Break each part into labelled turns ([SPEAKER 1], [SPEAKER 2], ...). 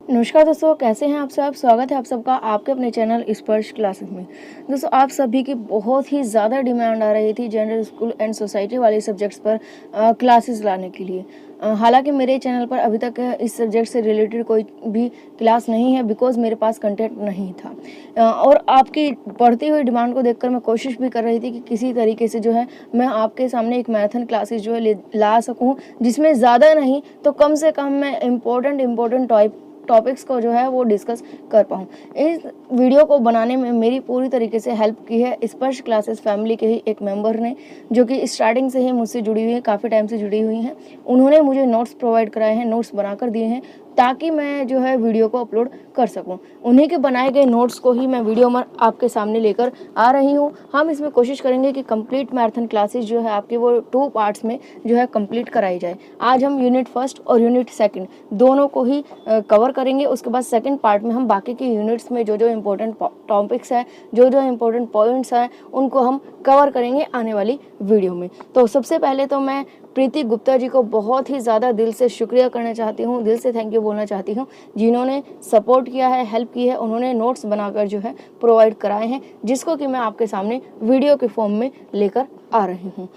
[SPEAKER 1] नमस्कार दोस्तों, कैसे हैं आप सब। स्वागत है आप सबका आपके अपने चैनल स्पर्श क्लासेस में। दोस्तों, आप सभी की बहुत ही ज़्यादा डिमांड आ रही थी जनरल स्कूल एंड सोसाइटी वाले सब्जेक्ट्स पर क्लासेस लाने के लिए। हालांकि मेरे चैनल पर अभी तक इस सब्जेक्ट से रिलेटेड कोई भी क्लास नहीं है, बिकॉज मेरे पास कंटेंट नहीं था। और आपकी बढ़ती हुई डिमांड को देखकर मैं कोशिश भी कर रही थी कि किसी तरीके से जो है मैं आपके सामने एक मैराथन क्लासेस जो है ला सकूँ, जिसमें ज़्यादा नहीं तो कम से कम मैं इम्पोर्टेंट टॉपिक्स को जो है वो डिस्कस कर पाऊँ। इस वीडियो को बनाने में मेरी पूरी तरीके से हेल्प की है स्पर्श क्लासेस फैमिली के ही एक मेंबर ने, जो कि स्टार्टिंग से ही मुझसे जुड़ी हुई है, काफ़ी टाइम से जुड़ी हुई हैं। उन्होंने मुझे नोट्स प्रोवाइड कराए हैं, नोट्स बनाकर दिए हैं ताकि मैं जो है वीडियो को अपलोड कर सकूं। उन्हीं के बनाए गए नोट्स को ही मैं वीडियो में आपके सामने लेकर आ रही हूं। हम इसमें कोशिश करेंगे कि कंप्लीट मैराथन क्लासेस जो है आपके वो 2 पार्ट्स में जो है कंप्लीट कराई जाए। आज हम यूनिट फर्स्ट और यूनिट सेकंड दोनों को ही कवर करेंगे। उसके बाद सेकंड पार्ट में हम बाकी के यूनिट्स में जो इंपॉर्टेंट टॉपिक्स हैं, जो इंपॉर्टेंट पॉइंट्स हैं, उनको हम कवर करेंगे आने वाली वीडियो में। तो सबसे पहले तो मैं प्रीति गुप्ता जी को बहुत ही ज़्यादा दिल से शुक्रिया करना चाहती हूँ, दिल से थैंक यू बोलना चाहती हूँ, जिन्होंने सपोर्ट किया है, हेल्प की है। उन्होंने नोट्स बनाकर जो है प्रोवाइड कराए हैं, जिसको कि मैं आपके सामने वीडियो के फॉर्म में लेकर आ रही हूँ।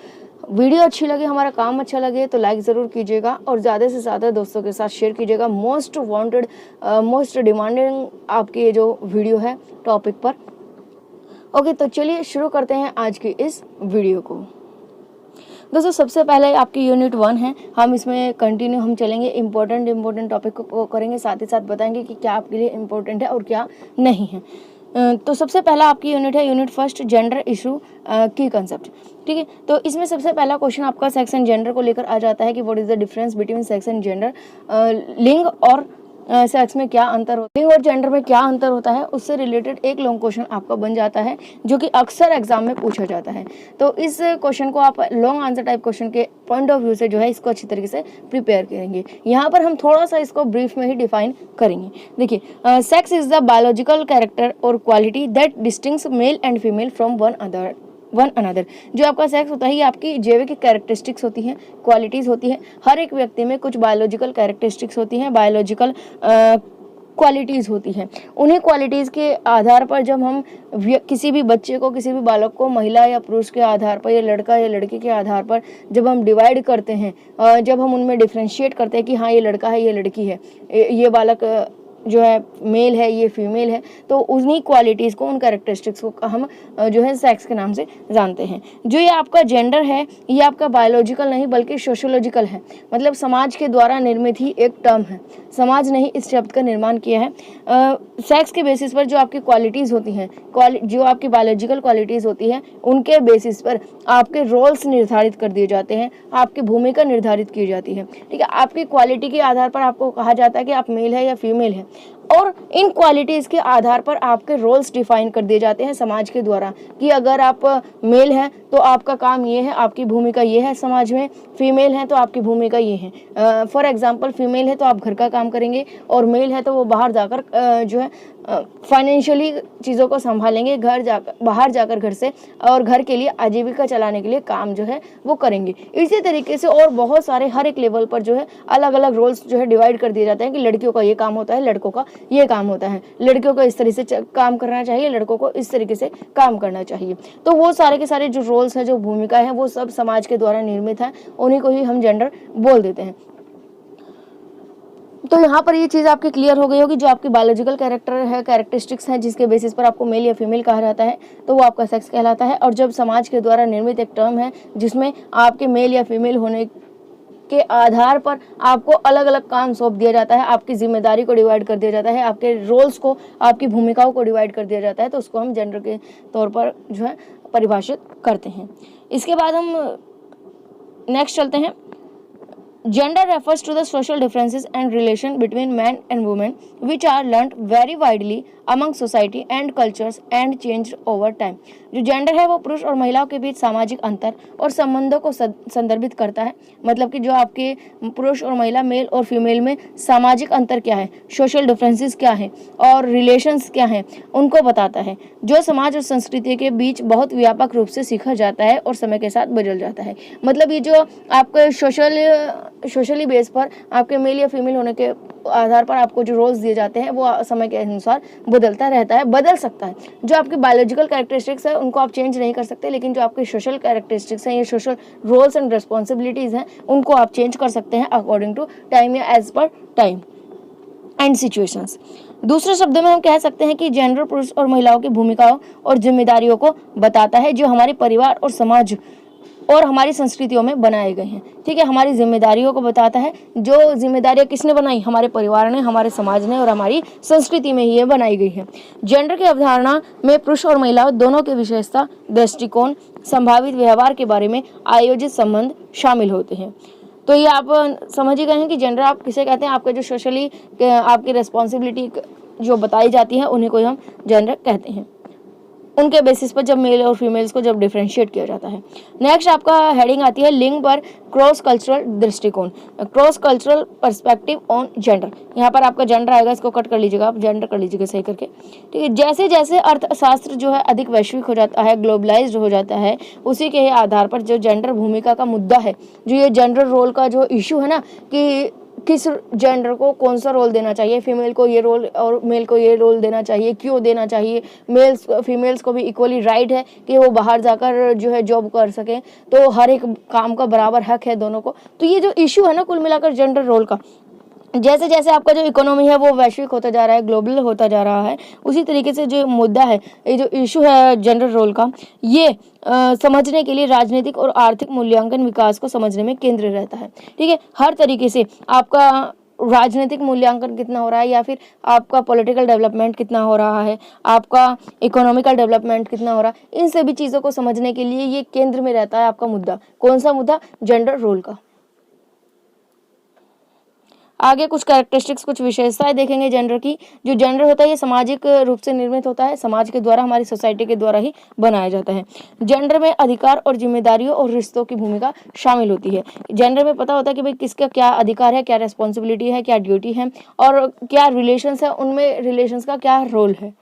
[SPEAKER 1] वीडियो अच्छी लगे, हमारा काम अच्छा लगे तो लाइक ज़रूर कीजिएगा और ज़्यादा से ज़्यादा दोस्तों के साथ शेयर कीजिएगा। मोस्ट वांटेड मोस्ट डिमांडिंग आपकी ये जो वीडियो है टॉपिक पर। ओके, तो चलिए शुरू करते हैं आज की इस वीडियो को। दोस्तों, सबसे पहले आपकी यूनिट 1 है। हम इसमें कंटिन्यू हम चलेंगे, इम्पोर्टेंट टॉपिक को करेंगे, साथ ही साथ बताएंगे कि क्या आपके लिए इम्पोर्टेंट है और क्या नहीं है। तो सबसे पहला आपकी यूनिट है यूनिट फर्स्ट, जेंडर इशू की कंसेप्ट। ठीक है, तो इसमें सबसे पहला क्वेश्चन आपका सेक्स एंड जेंडर को लेकर आ जाता है कि what is the difference between sex and gender. लिंग और सेक्स में क्या अंतर होता है, लिंग और जेंडर में क्या अंतर होता है, उससे रिलेटेड एक लॉन्ग क्वेश्चन आपका बन जाता है, जो कि अक्सर एग्जाम में पूछा जाता है। तो इस क्वेश्चन को आप लॉन्ग आंसर टाइप क्वेश्चन के पॉइंट ऑफ व्यू से जो है इसको अच्छी तरीके से प्रिपेयर करेंगे। यहाँ पर हम थोड़ा सा इसको ब्रीफ में ही डिफाइन करेंगे। देखिए, sex is the biological character और quality that distinguish male and female from one another. जो आपका सेक्स होता है ये आपकी जैविक कैरेक्टरिस्टिक्स होती हैं, क्वालिटीज़ होती हैं। हर एक व्यक्ति में कुछ बायोलॉजिकल कैरेक्टरिस्टिक्स होती हैं, बायोलॉजिकल क्वालिटीज़ होती हैं। उन्हीं क्वालिटीज़ के आधार पर जब हम किसी भी बच्चे को, किसी भी बालक को महिला या पुरुष के आधार पर या लड़का या लड़की के आधार पर जब हम डिवाइड करते हैं, जब हम उनमें डिफ्रेंशिएट करते हैं कि हाँ ये लड़का है, ये लड़की है, ये बालक जो है मेल है, ये फीमेल है, तो उन्हीं क्वालिटीज़ को, उन कैरेक्टरिस्टिक्स को हम जो है सेक्स के नाम से जानते हैं। जो ये आपका जेंडर है ये आपका बायोलॉजिकल नहीं बल्कि सोशियोलॉजिकल है, मतलब समाज के द्वारा निर्मित ही एक टर्म है। समाज ने ही इस शब्द का निर्माण किया है। सेक्स के बेसिस पर जो आपकी क्वालिटीज़ होती हैं, जो आपकी बायोलॉजिकल क्वालिटीज़ होती हैं, उनके बेसिस पर आपके रोल्स निर्धारित कर दिए जाते हैं, आपकी भूमिका निर्धारित की जाती है। ठीक है, आपकी क्वालिटी के आधार पर आपको कहा जाता है कि आप मेल है या फीमेल है, और इन क्वालिटीज़ के आधार पर आपके रोल्स डिफाइन कर दिए जाते हैं समाज के द्वारा कि अगर आप मेल हैं तो आपका काम ये है, आपकी भूमिका ये है समाज में, फीमेल है तो आपकी भूमिका ये है। फॉर एग्जांपल, फीमेल है तो आप घर का काम करेंगे और मेल है तो वो बाहर जाकर जो है फाइनेंशियली चीज़ों को संभालेंगे, बाहर जाकर घर से और घर के लिए आजीविका चलाने के लिए काम जो है वो करेंगे। इसी तरीके से और बहुत सारे हर एक लेवल पर जो है अलग अलग रोल्स जो है डिवाइड कर दिए जाते हैं कि लड़कियों का ये काम होता है, लड़कों का ये काम होता है, लड़कियों को इस तरीके से काम करना चाहिए, लड़कों को इस तरीके से काम करना चाहिए। तो वो सारे के सारे जो रोल्स हैं, जो भूमिका है, वो सब समाज के द्वारा निर्मित है, उन्हीं को ही हम जेंडर बोल देते हैं। तो यहाँ पर ये चीज़ आपकी क्लियर हो गई होगी, जो आपकी बायोलॉजिकल कैरेक्टरिस्टिक्स हैं, जिसके बेसिस पर आपको मेल या फीमेल कहा जाता है, तो वो आपका सेक्स कहलाता है। और जब समाज के द्वारा निर्मित एक टर्म है जिसमें आपके मेल या फीमेल होने के आधार पर आपको अलग अलग काम सौंप दिया जाता है, आपकी जिम्मेदारी को डिवाइड कर दिया जाता है, आपके रोल्स को, आपकी भूमिकाओं को डिवाइड कर दिया जाता है, तो उसको हम जेंडर के तौर पर जो है परिभाषित करते हैं। इसके बाद हम नेक्स्ट चलते हैं। Gender refers to the social differences and relation between men and women which are learnt very widely among society and cultures and changed over time। जो जेंडर है वो पुरुष और महिलाओं के बीच सामाजिक अंतर और संबंधों को संदर्भित करता है। मतलब कि जो आपके पुरुष और महिला, मेल और फीमेल में सामाजिक अंतर क्या है, सोशल डिफरेंसेस क्या है और रिलेशंस क्या है, उनको बताता है, जो समाज और संस्कृति के बीच बहुत व्यापक रूप से सीखा जाता है और समय के साथ बदल जाता है। मतलब ये जो आपके सोशल सोशली बेस पर आपके मेल या फीमेल होने के आधार पर आपको जो रोल्स दिए जाते हैं वो समय के अनुसार बदलता रहता है, बदल सकता है। जो आपके बायोलॉजिकल कैरेक्टरिस्टिक्स है उनको आप चेंज नहीं कर सकते, लेकिन जो आपके सोशल कैरेक्टरिस्टिक्स हैं या सोशल रोल्स एंड रिस्पॉन्सिबिलिटीज़ हैं उनको आप चेंज कर सकते हैं अकॉर्डिंग टू टाइम या एज पर टाइम एंड सिचुएशंस। दूसरे शब्दों में हम कह सकते हैं कि जेंडर पुरुष और महिलाओं की भूमिकाओं और जिम्मेदारियों को बताता है जो हमारे परिवार और समाज और हमारी संस्कृतियों में बनाए गए हैं। ठीक है, हमारी जिम्मेदारियों को बताता है। जो जिम्मेदारियां किसने बनाई? हमारे परिवार ने, हमारे समाज ने और हमारी संस्कृति में ही ये बनाई गई है। जेंडर की अवधारणा में पुरुष और महिलाओं दोनों की विशेषता, दृष्टिकोण, संभावित व्यवहार के बारे में आयोजित संबंध शामिल होते हैं। तो ये आप समझ ही गए हैं कि जेंडर आप किसे कहते हैं। आपके जो सोशली आपकी रिस्पॉन्सिबिलिटी जो बताई जाती है उन्हीं को हम जेंडर कहते हैं। उनके बेसिस पर जब मेल और फीमेल्स को जब डिफरेंशिएट किया जाता है। नेक्स्ट आपका हेडिंग आती है लिंग पर क्रॉस कल्चरल दृष्टिकोण, cross cultural perspective on gender. यहाँ पर आपका जेंडर आएगा, इसको कट कर लीजिएगा, आप जेंडर कर लीजिएगा सही करके। ठीक है, जैसे जैसे अर्थशास्त्र जो है अधिक वैश्विक हो जाता है, ग्लोबलाइज्ड हो जाता है, उसी के आधार पर जो जेंडर भूमिका का मुद्दा है, जो ये जेंडर रोल का जो इशू है ना कि किस जेंडर को कौन सा रोल देना चाहिए, फीमेल को ये रोल और मेल को ये रोल देना चाहिए, क्यों देना चाहिए, मेल्स फीमेल्स को भी इक्वली राइट है कि वो बाहर जाकर जो है जॉब कर सकें, तो हर एक काम का बराबर हक है दोनों को। तो ये जो इशू है ना कुल मिलाकर जेंडर रोल का, जैसे जैसे आपका जो इकोनॉमी है वो वैश्विक होता जा रहा है, ग्लोबल होता जा रहा है, उसी तरीके से जो मुद्दा है, ये जो इशू है जेंडर रोल का, ये समझने के लिए राजनीतिक और आर्थिक मूल्यांकन विकास को समझने में केंद्र रहता है। ठीक है, हर तरीके से आपका राजनीतिक मूल्यांकन कितना हो रहा है, या फिर आपका पॉलिटिकल डेवलपमेंट कितना हो रहा है, आपका इकोनॉमिकल डेवलपमेंट कितना हो रहा है, इन सभी चीज़ों को समझने के लिए ये केंद्र में रहता है आपका मुद्दा। कौन सा मुद्दा? जेंडर रोल का। आगे कुछ कैरेक्टरिस्टिक्स, कुछ विशेषताएं देखेंगे जेंडर की। जो जेंडर होता है ये सामाजिक रूप से निर्मित होता है, समाज के द्वारा, हमारी सोसाइटी के द्वारा ही बनाया जाता है। जेंडर में अधिकार और जिम्मेदारियों और रिश्तों की भूमिका शामिल होती है। जेंडर में पता होता है कि भाई किसका क्या अधिकार है, क्या रेस्पॉन्सिबिलिटी है, क्या ड्यूटी है और क्या रिलेशंस है, उनमें रिलेशंस का क्या रोल है।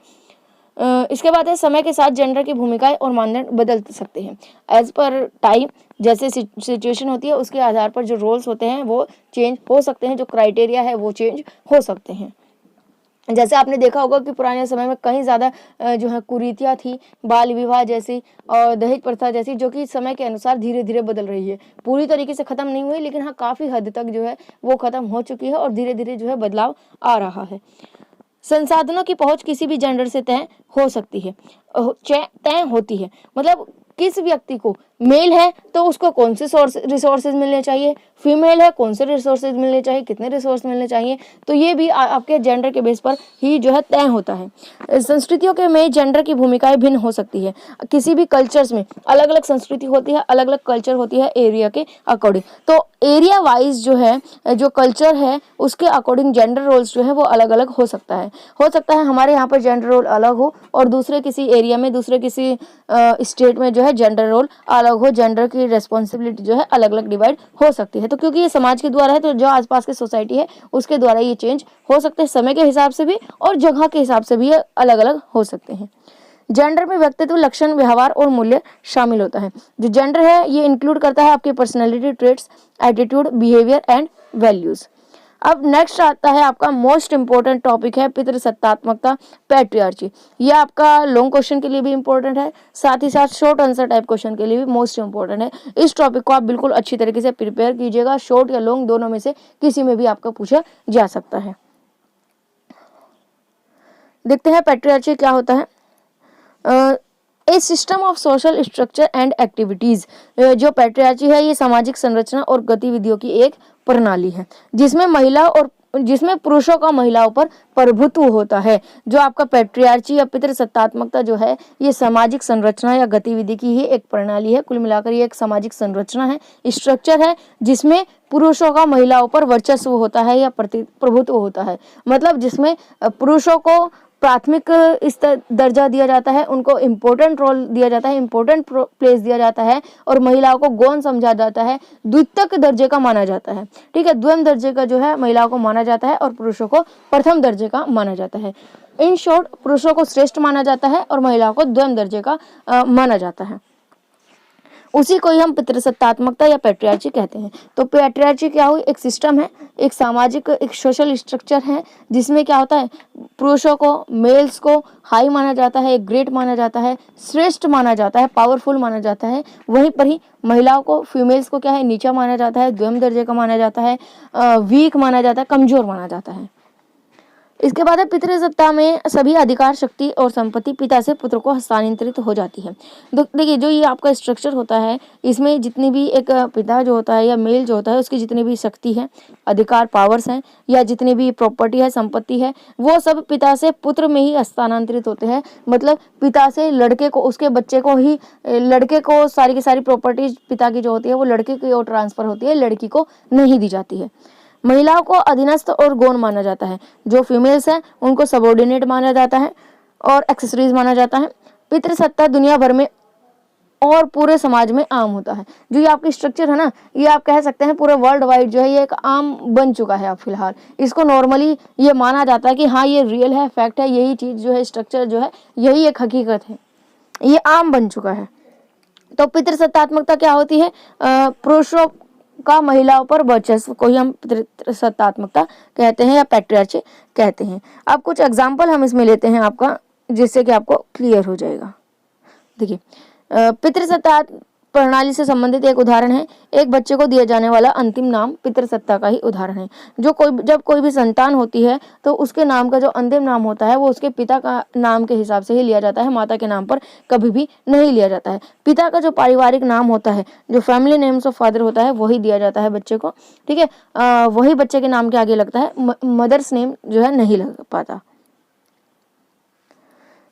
[SPEAKER 1] इसके बाद है समय के साथ जेंडर की भूमिकाएं और मानदंड बदल सकते हैं एज पर टाइम। जैसे सिचुएशन होती है उसके आधार पर जो रोल्स होते हैं वो चेंज हो सकते हैं, जो क्राइटेरिया है वो चेंज हो सकते हैं। जैसे आपने देखा होगा कि पुराने समय में कहीं ज़्यादा जो है कुरीतियाँ थी, बाल विवाह जैसी और दहेज प्रथा जैसी, जो कि समय के अनुसार धीरे धीरे बदल रही है। पूरी तरीके से ख़त्म नहीं हुई, लेकिन हाँ काफ़ी हद तक जो है वो ख़त्म हो चुकी है और धीरे धीरे जो है बदलाव आ रहा है। संसाधनों की पहुंच किसी भी जेंडर से तय हो सकती है, तय होती है। मतलब किस व्यक्ति को, मेल है तो उसको कौन से रिसोर्सेज मिलने चाहिए, फीमेल है कौन से रिसोर्सेज मिलने चाहिए, कितने रिसोर्स मिलने चाहिए, तो ये भी आपके जेंडर के बेस पर ही जो है तय होता है। संस्कृतियों के में जेंडर की भूमिकाएं भिन्न हो सकती है। किसी भी कल्चर्स में अलग अलग संस्कृति होती है, अलग अलग कल्चर होती है एरिया के अकॉर्डिंग। तो एरिया वाइज जो है जो कल्चर है उसके अकॉर्डिंग जेंडर रोल्स जो है वो अलग अलग हो सकता है। हमारे यहाँ पर जेंडर रोल अलग हो और दूसरे किसी एरिया में, दूसरे किसी स्टेट में जो है जेंडर रोल अलग हो, जेंडर की रेस्पॉन्सिबिलिटी जो है अलग अलग डिवाइड हो सकती है। तो क्योंकि ये समाज के द्वारा है तो जो आसपास की सोसाइटी है उसके द्वारा ये चेंज हो सकते हैं, समय के हिसाब से भी और जगह के हिसाब से भी ये अलग अलग हो सकते हैं। जेंडर में व्यक्तित्व, लक्षण, व्यवहार और मूल्य शामिल होता है। जो जेंडर है ये इंक्लूड करता है आपके personality traits, attitude, behaviour and values. अब नेक्स्ट आता है आपका मोस्ट इंपॉर्टेंट टॉपिक है पितृसत्तात्मकता, पैट्रियार्ची। ये आपका लॉन्ग क्वेश्चन के लिए भी इंपॉर्टेंट है, साथ ही साथ शॉर्ट आंसर टाइप क्वेश्चन के लिए भी मोस्ट इंपॉर्टेंट है। इस टॉपिक को आप बिल्कुल अच्छी तरीके से प्रिपेयर कीजिएगा, शॉर्ट या लॉन्ग दोनों में से किसी में भी आपका पूछा जा सकता है। देखते हैं पैट्रियार्ची क्या होता है। A system of social structure and activities. जो पैट्रियार्ची है ये सामाजिक संरचना और गतिविधियों की एक प्रणाली है जिसमें पुरुषों का महिलाओं पर प्रभुत्व होता है। जो आपका पैट्रियार्ची या पितृसत्तात्मकता जो है ये सामाजिक संरचना या गतिविधि की ही एक प्रणाली है। कुल मिलाकर ये एक सामाजिक संरचना है, स्ट्रक्चर है जिसमें पुरुषों का महिलाओं पर वर्चस्व होता है या प्रभुत्व होता है। मतलब जिसमें पुरुषों को प्राथमिक दर्जा दिया जाता है, उनको इम्पोर्टेंट रोल दिया जाता है, इम्पोर्टेंट प्लेस दिया जाता है और महिलाओं को गौण समझा जाता है, द्वितीयक दर्जे का माना जाता है। ठीक है, द्वितीय दर्जे का जो है महिलाओं को माना जाता है और पुरुषों को प्रथम दर्जे का माना जाता है। इन शॉर्ट पुरुषों को श्रेष्ठ माना जाता है और महिलाओं को द्वितीय दर्जे का माना जाता है। उसी को ही हम पितृसत्तात्मकता या पैट्रियार्ची कहते हैं। तो पैट्रियार्ची क्या हुई, एक सिस्टम है, एक सामाजिक, एक सोशल स्ट्रक्चर है, जिसमें क्या होता है, पुरुषों को, मेल्स को हाई माना जाता है, ग्रेट माना जाता है, श्रेष्ठ माना जाता है, पावरफुल माना जाता है। वहीं पर ही महिलाओं को, फीमेल्स को क्या है, नीचा माना जाता है, द्विम दर्जे का माना जाता है, वीक माना जाता है, कमजोर माना जाता है। इसके बाद है पितृसत्ता में सभी अधिकार, शक्ति और संपत्ति पिता से पुत्र को हस्तांतरित हो जाती है। देखिए, जो ये आपका स्ट्रक्चर होता है, इसमें जितनी भी एक पिता जो होता है या मेल जो होता है, उसकी जितनी भी शक्ति है, अधिकार, पावर्स हैं, या जितनी भी प्रॉपर्टी है, संपत्ति है, वो सब पिता से पुत्र में ही हस्तांतरित होते हैं। मतलब पिता से लड़के को, उसके बच्चे को ही, लड़के को सारी की सारी प्रॉपर्टीज पिता की जो होती है वो लड़के की ओर ट्रांसफर होती है, लड़की को नहीं दी जाती है। महिलाओं को अधीनस्थ और गौण माना जाता है। जो फीमेल्स हैं उनको सबऑर्डिनेट माना जाता है और एक्सेसरीज माना जाता है। पितृसत्ता दुनिया भर में और पूरे समाज में आम होता है। जो ये आपकी स्ट्रक्चर है ना, ये आप कह सकते हैं पूरे वर्ल्ड वाइड जो है ये एक आम बन चुका है। अब फिलहाल इसको नॉर्मली ये माना जाता है कि हाँ ये रियल है, फैक्ट है, यही चीज जो है, स्ट्रक्चर जो है, यही एक हकीकत है, ये आम बन चुका है। तो पितृसत्तात्मकता क्या होती है, पुरुषों का महिलाओं पर वर्चस्व को ही हम पितृसत्तात्मकता कहते हैं या पैट्रियार्ची कहते हैं। अब कुछ एग्जाम्पल हम इसमें लेते हैं आपका, जिससे कि आपको क्लियर हो जाएगा। देखिए, पितृसत्ता प्रणाली से संबंधित एक उदाहरण है, एक बच्चे को दिया जाने वाला अंतिम नाम पितृसत्ता का ही उदाहरण है। जब कोई भी संतान होती है तो उसके नाम का जो अंतिम नाम होता है वो उसके पिता का नाम के हिसाब से ही लिया जाता है, माता के नाम पर कभी भी नहीं लिया जाता है। पिता का जो पारिवारिक नाम होता है, जो फैमिली नेम्स ऑफ फादर होता है, वही दिया जाता है बच्चे को, ठीक है। वही बच्चे के नाम के आगे लगता है, मदर्स नेम जो है नहीं लग पाता।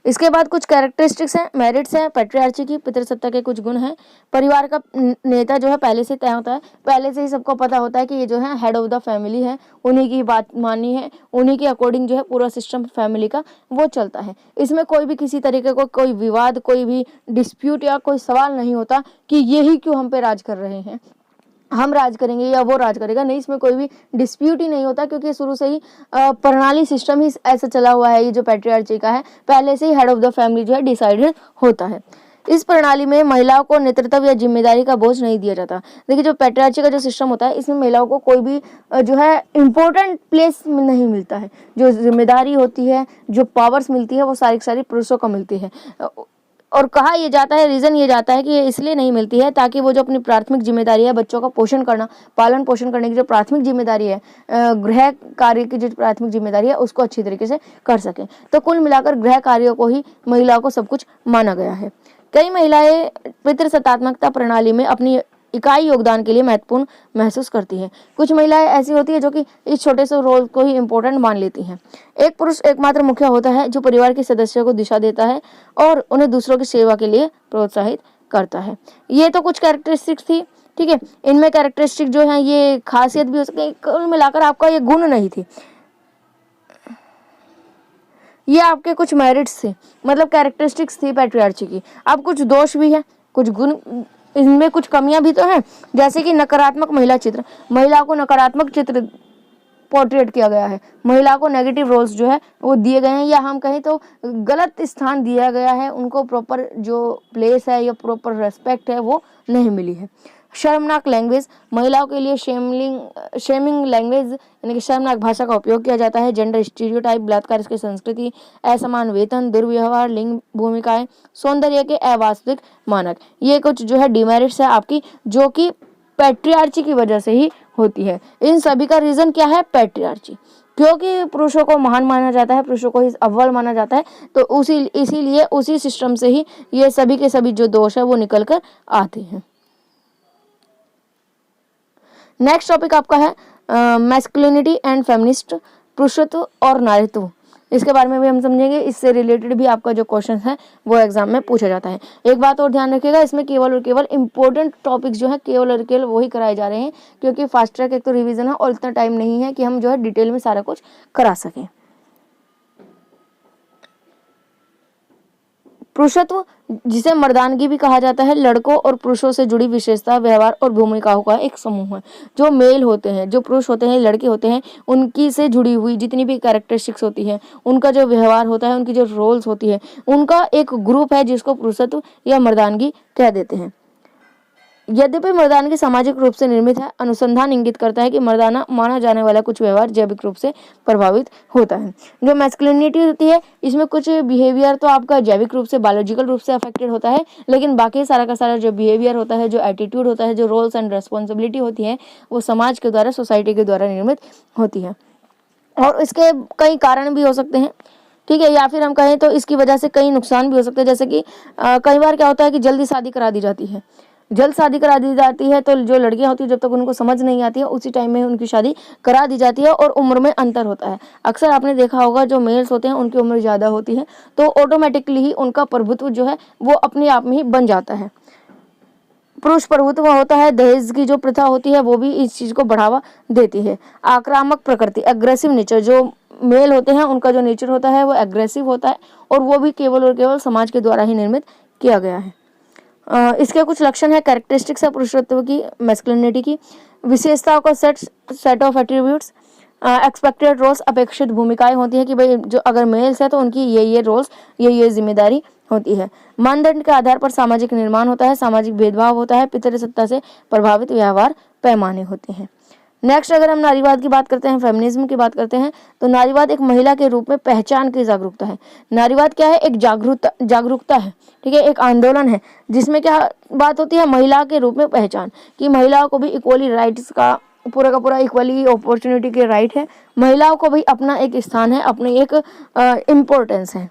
[SPEAKER 1] इसके बाद कुछ कैरेक्टरिस्टिक्स हैं, मेरिट्स हैं पैट्रियार्ची की, पितृसत्ता के कुछ गुण हैं। परिवार का नेता जो है पहले से तय होता है, पहले से ही सबको पता होता है कि ये जो है हेड ऑफ द फैमिली है, उन्हीं की बात माननी है, उन्हीं के अकॉर्डिंग जो है पूरा सिस्टम फैमिली का वो चलता है। इसमें कोई भी किसी तरीके को कोई विवाद, कोई भी डिस्प्यूट या कोई सवाल नहीं होता कि यही क्यों हम पे राज कर रहे हैं, हम राज करेंगे या वो राज करेगा, नहीं, इसमें कोई भी डिस्प्यूट ही नहीं होता, क्योंकि शुरू से ही प्रणाली सिस्टम ही ऐसा चला हुआ है। ये जो पैट्रियार्ची का है, पहले से ही हेड ऑफ द फैमिली जो है डिसाइडेड होता है। इस प्रणाली में महिलाओं को नेतृत्व या जिम्मेदारी का बोझ नहीं दिया जाता। देखिए, जो पैट्रियार्ची का जो सिस्टम होता है, इसमें महिलाओं को कोई भी जो है इम्पोर्टेंट प्लेस नहीं मिलता है। जो जिम्मेदारी होती है, जो पावर्स मिलती है, वो सारी सारी पुरुषों को मिलती है। और कहा यह जाता है, रीजन ये जाता है कि ये इसलिए नहीं मिलती है ताकि वो जो अपनी प्राथमिक जिम्मेदारी है, बच्चों का पोषण करना, पालन पोषण करने की जो प्राथमिक जिम्मेदारी है, गृह कार्य की जो प्राथमिक जिम्मेदारी है, उसको अच्छी तरीके से कर सके। तो कुल मिलाकर गृह कार्यों को ही महिलाओं को सब कुछ माना गया है। कई महिलाएं पितृसत्तात्मकता प्रणाली में अपनी इकाई योगदान के लिए महत्वपूर्ण महसूस करती है। कुछ महिलाएं ऐसी होती है जो कि इस छोटे से रोल को ही इम्पोर्टेंट मान लेती हैं। एक पुरुष एकमात्र मुखिया होता है जो परिवार के सदस्यों को दिशा देता है और उन्हें दूसरों की सेवा के लिए प्रोत्साहित करता है। ये तो कुछ कैरेक्टरिस्टिक्स थी, ठीक है। इनमें कैरेक्टरिस्टिक जो है ये खासियत भी हो सकती है, कुल मिलाकर आपका ये गुण नहीं थी, ये आपके कुछ मेरिट्स थे, मतलब कैरेक्टरिस्टिक्स थी पैट्रियार्ची की। अब कुछ दोष भी है, कुछ गुण, इनमें कुछ कमियां भी तो हैं, जैसे कि नकारात्मक महिला चित्र, महिला को नकारात्मक चित्र पोर्ट्रेट किया गया है, महिला को नेगेटिव रोल्स जो है वो दिए गए हैं, या हम कहें तो गलत स्थान दिया गया है, उनको प्रॉपर जो प्लेस है या प्रॉपर रेस्पेक्ट है वो नहीं मिली है। शर्मनाक लैंग्वेज, महिलाओं के लिए शेमिंग लैंग्वेज यानी कि शर्मनाक भाषा का उपयोग किया जाता है। जेंडर स्टीरियोटाइप, बलात्कार की संस्कृति, असमान वेतन, दुर्व्यवहार, लिंग भूमिकाएं, सौंदर्य के अवास्तविक मानक, ये कुछ जो है डिमेरिट्स है आपकी, जो कि पैट्रियार्ची की वजह से ही होती है। इन सभी का रीजन क्या है, पैट्रियार्ची, क्योंकि पुरुषों को महान माना जाता है, पुरुषों को ही अव्वल माना जाता है, तो इसीलिए उसी सिस्टम से ही ये सभी के सभी जो दोष है वो निकल कर आते हैं। नेक्स्ट टॉपिक आपका है मैस्कुलिनिटी एंड फेमिनिस्ट, पुरुषत्व और नारीत्व। इसके बारे में भी हम समझेंगे, इससे रिलेटेड भी आपका जो क्वेश्चन है वो एग्जाम में पूछा जाता है। एक बात और ध्यान रखिएगा, इसमें केवल और केवल इंपॉर्टेंट टॉपिक्स जो है केवल और केवल वही कराए जा रहे हैं, क्योंकि फास्ट ट्रैक एक तो रिवीजन है और इतना टाइम नहीं है कि हम जो है डिटेल में सारा कुछ करा सकें। पुरुषत्व, जिसे मर्दानगी भी कहा जाता है, लड़कों और पुरुषों से जुड़ी विशेषता, व्यवहार और भूमिकाओं का एक समूह है। जो मेल होते हैं, जो पुरुष होते हैं, लड़के होते हैं, उनकी से जुड़ी हुई जितनी भी कैरेक्टरिस्टिक्स होती है, उनका जो व्यवहार होता है, उनकी जो रोल्स होती है, उनका एक ग्रुप है जिसको पुरुषत्व या मर्दानगी कह देते हैं। यद्यपि मर्दानगी सामाजिक रूप से निर्मित है, अनुसंधान इंगित करता है कि मर्दाना माना जाने वाला कुछ व्यवहार जैविक रूप से प्रभावित होता है। जो मैस्कुलिनिटी होती है इसमें कुछ बिहेवियर तो आपका जैविक रूप से बायोलॉजिकल रूप से अफेक्टेड होता है, लेकिन बाकी सारा का सारा जो बिहेवियर होता है, जो एटीट्यूड होता है, जो रोल्स एंड रेस्पॉन्सिबिलिटी होती है, वो समाज के द्वारा, सोसाइटी के द्वारा निर्मित होती है। और इसके कई कारण भी हो सकते हैं, ठीक है, या फिर हम कहें तो इसकी वजह से कई नुकसान भी हो सकते हैं। जैसे कि कई बार क्या होता है कि जल्दी शादी करा दी जाती है, जल्द शादी करा दी जाती है, तो जो लड़कियां होती है जब तक उनको समझ नहीं आती है उसी टाइम में उनकी शादी करा दी जाती है, और उम्र में अंतर होता है। अक्सर आपने देखा होगा जो मेल्स होते हैं उनकी उम्र ज़्यादा होती है, तो ऑटोमेटिकली ही उनका प्रभुत्व जो है वो अपने आप में ही बन जाता है, पुरुष प्रभुत्व होता है। दहेज की जो प्रथा होती है वो भी इस चीज़ को बढ़ावा देती है। आक्रामक प्रकृति, एग्रेसिव नेचर, जो मेल होते हैं उनका जो नेचर होता है वो एग्रेसिव होता है, और वो भी केवल और केवल समाज के द्वारा ही निर्मित किया गया है। इसके कुछ लक्षण है, कैरेक्टरिस्टिक्स है पुरुषत्व की, मैस्कुलिनिटी की, विशेषताओं का set of attributes, expected roles, अपेक्षित भूमिकाएं होती हैं कि भाई जो अगर मेल्स है तो उनकी ये रोल्स, ये जिम्मेदारी होती है। मानदंड के आधार पर सामाजिक निर्माण होता है, सामाजिक भेदभाव होता है, पितृसत्ता से प्रभावित व्यवहार पैमाने होते हैं। नेक्स्ट अगर हम नारीवाद की बात करते हैं, फेमिनिज्म की बात करते हैं, तो नारीवाद एक महिला के रूप में पहचान की जागरूकता है। नारीवाद क्या है? एक जागरूकता है, ठीक है, एक आंदोलन है जिसमें क्या बात होती है, महिला के रूप में पहचान, कि महिलाओं को भी इक्वली राइट्स का पूरा इक्वली अपॉर्चुनिटी के राइट है, महिलाओं को भी अपना एक स्थान है, अपनी एक इम्पोर्टेंस है।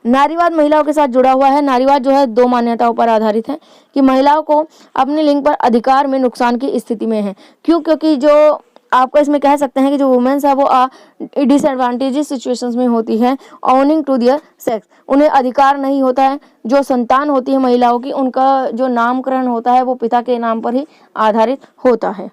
[SPEAKER 1] नारीवाद महिलाओं के साथ जुड़ा हुआ है। नारीवाद जो है दो मान्यताओं पर आधारित है कि महिलाओं को अपने लिंग पर अधिकार में नुकसान की स्थिति में है। क्यों? क्योंकि जो आपको इसमें कह सकते हैं कि जो वुमेन्स है वो डिसएडवांटेजेस सिचुएशंस में होती है, ओनिंग टू दियर सेक्स, उन्हें अधिकार नहीं होता है। जो संतान होती है महिलाओं की, उनका जो नामकरण होता है वो पिता के नाम पर ही आधारित होता है।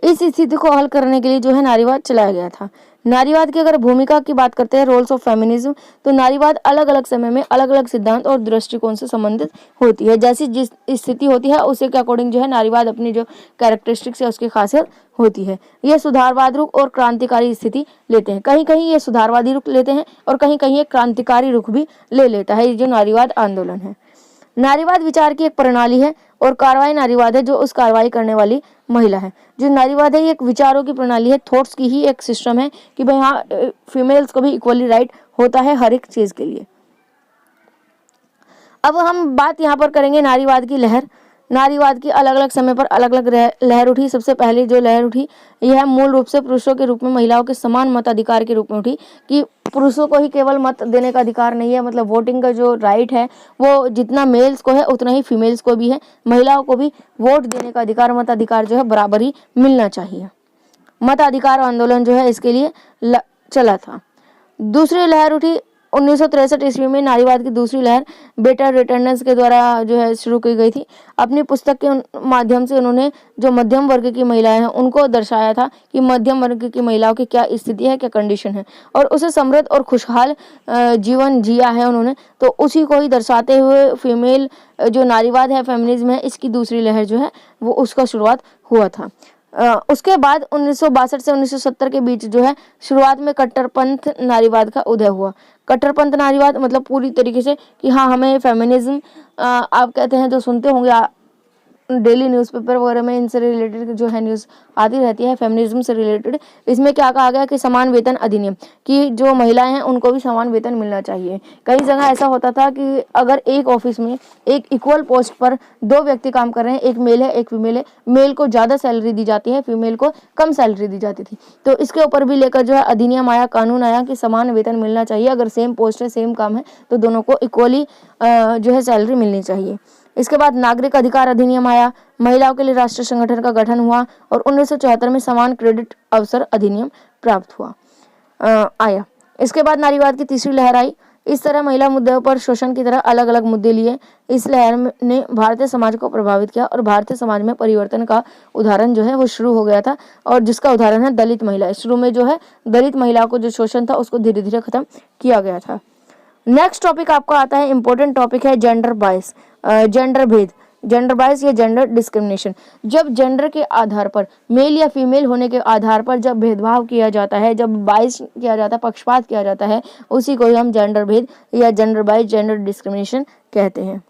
[SPEAKER 1] इस स्थिति को हल करने के लिए जो है नारीवाद चलाया गया था। नारीवाद की अगर भूमिका की बात करते हैं, रोल्स ऑफ फेमिनिज्म, तो नारीवाद अलग अलग समय में अलग अलग सिद्धांत और दृष्टिकोण से संबंधित होती है। जैसी जिस स्थिति होती है उसी के अकॉर्डिंग जो है नारीवाद अपनी जो कैरेक्टरिस्टिक्स है उसकी खासियत होती है। ये सुधारवाद रुख और क्रांतिकारी स्थिति लेते हैं, कहीं कहीं ये सुधारवादी रुख लेते हैं और कहीं कहीं ये क्रांतिकारी रुख भी ले लेता है। ये जो नारीवाद आंदोलन है, नारीवाद विचार की एक प्रणाली है और कार्रवाई नारीवाद है जो उस कार्रवाई करने वाली महिला है। जो नारीवाद है ये एक विचारों की प्रणाली है, थॉट्स की ही एक सिस्टम है कि भाई हाँ, फीमेल्स को भी इक्वली राइट होता है हर एक चीज के लिए। अब हम बात यहाँ पर करेंगे नारीवाद की लहर। नारीवाद की अलग अलग समय पर अलग अलग लहर उठी। सबसे पहले जो लहर उठी यह मूल रूप से पुरुषों के रूप में महिलाओं के समान मताधिकार के रूप में उठी, कि पुरुषों को ही केवल मत देने का अधिकार नहीं है, मतलब वोटिंग का जो राइट है वो जितना मेल्स को है उतना ही फीमेल्स को भी है। महिलाओं को भी वोट देने का अधिकार, मताधिकार जो है बराबर ही मिलना चाहिए। मताधिकार आंदोलन जो है इसके लिए चला था। दूसरी लहर उठी 1963 ईस्वी में। नारीवाद की दूसरी लहर बेटर रिटर्नर्स के द्वारा जो है शुरू की गई थी। अपनी पुस्तक के माध्यम से उन्होंने जो मध्यम वर्ग की महिलाएं हैं उनको दर्शाया था कि मध्यम वर्ग की महिलाओं की क्या स्थिति है, क्या कंडीशन है, और उसे समृद्ध और खुशहाल जीवन जिया है उन्होंने। तो उसी को ही दर्शाते हुए फीमेल जो नारीवाद है, फेमिनिज्म है, इसकी दूसरी लहर जो है वो उसका शुरुआत हुआ था। उसके बाद 1962 से 1970 के बीच जो है शुरुआत में कट्टरपंथ नारीवाद का उदय हुआ। कट्टरपंथ नारीवाद मतलब पूरी तरीके से कि हाँ हमें फेमिनिज्म, आप कहते हैं जो सुनते होंगे डेली न्यूज़पेपर वगैरह में इनसे रिलेटेड जो है न्यूज़ आती रहती है फेमिनिज्म से रिलेटेड। इसमें क्या कहा गया कि समान वेतन अधिनियम, कि जो महिलाएं हैं उनको भी समान वेतन मिलना चाहिए। कई जगह ऐसा होता था कि अगर एक ऑफिस में एक इक्वल पोस्ट पर दो व्यक्ति काम कर रहे हैं, एक मेल है एक फीमेल है, मेल को ज़्यादा सैलरी दी जाती है, फीमेल को कम सैलरी दी जाती थी। तो इसके ऊपर भी लेकर जो है अधिनियम आया, कानून आया कि समान वेतन मिलना चाहिए। अगर सेम पोस्ट है, सेम काम है, तो दोनों को इक्वली जो है सैलरी मिलनी चाहिए। इसके बाद नागरिक अधिकार अधिनियम आया, महिलाओं के लिए राष्ट्रीय संगठन का गठन हुआ और 1974 में समान क्रेडिट अवसर अधिनियम प्राप्त हुआ आया। इसके बाद नारीवाद की तीसरी लहर आई। इस तरह महिला मुद्दों पर शोषण की तरह अलग अलग मुद्दे लिए इस लहर ने भारतीय समाज को प्रभावित किया और भारतीय समाज में परिवर्तन का उदाहरण जो है वो शुरू हो गया था, और जिसका उदाहरण है दलित महिला। शुरू में जो है दलित महिलाओं को जो शोषण था उसको धीरे धीरे खत्म किया गया था। नेक्स्ट टॉपिक आपका आता है, इंपॉर्टेंट टॉपिक है जेंडर बायस, जेंडर भेद। जेंडर बायस या जेंडर डिस्क्रिमिनेशन, जब जेंडर के आधार पर, मेल या फीमेल होने के आधार पर जब भेदभाव किया जाता है, जब बायस किया जाता है, पक्षपात किया जाता है, उसी को ही हम जेंडर भेद या जेंडर बायस, जेंडर डिस्क्रिमिनेशन कहते हैं।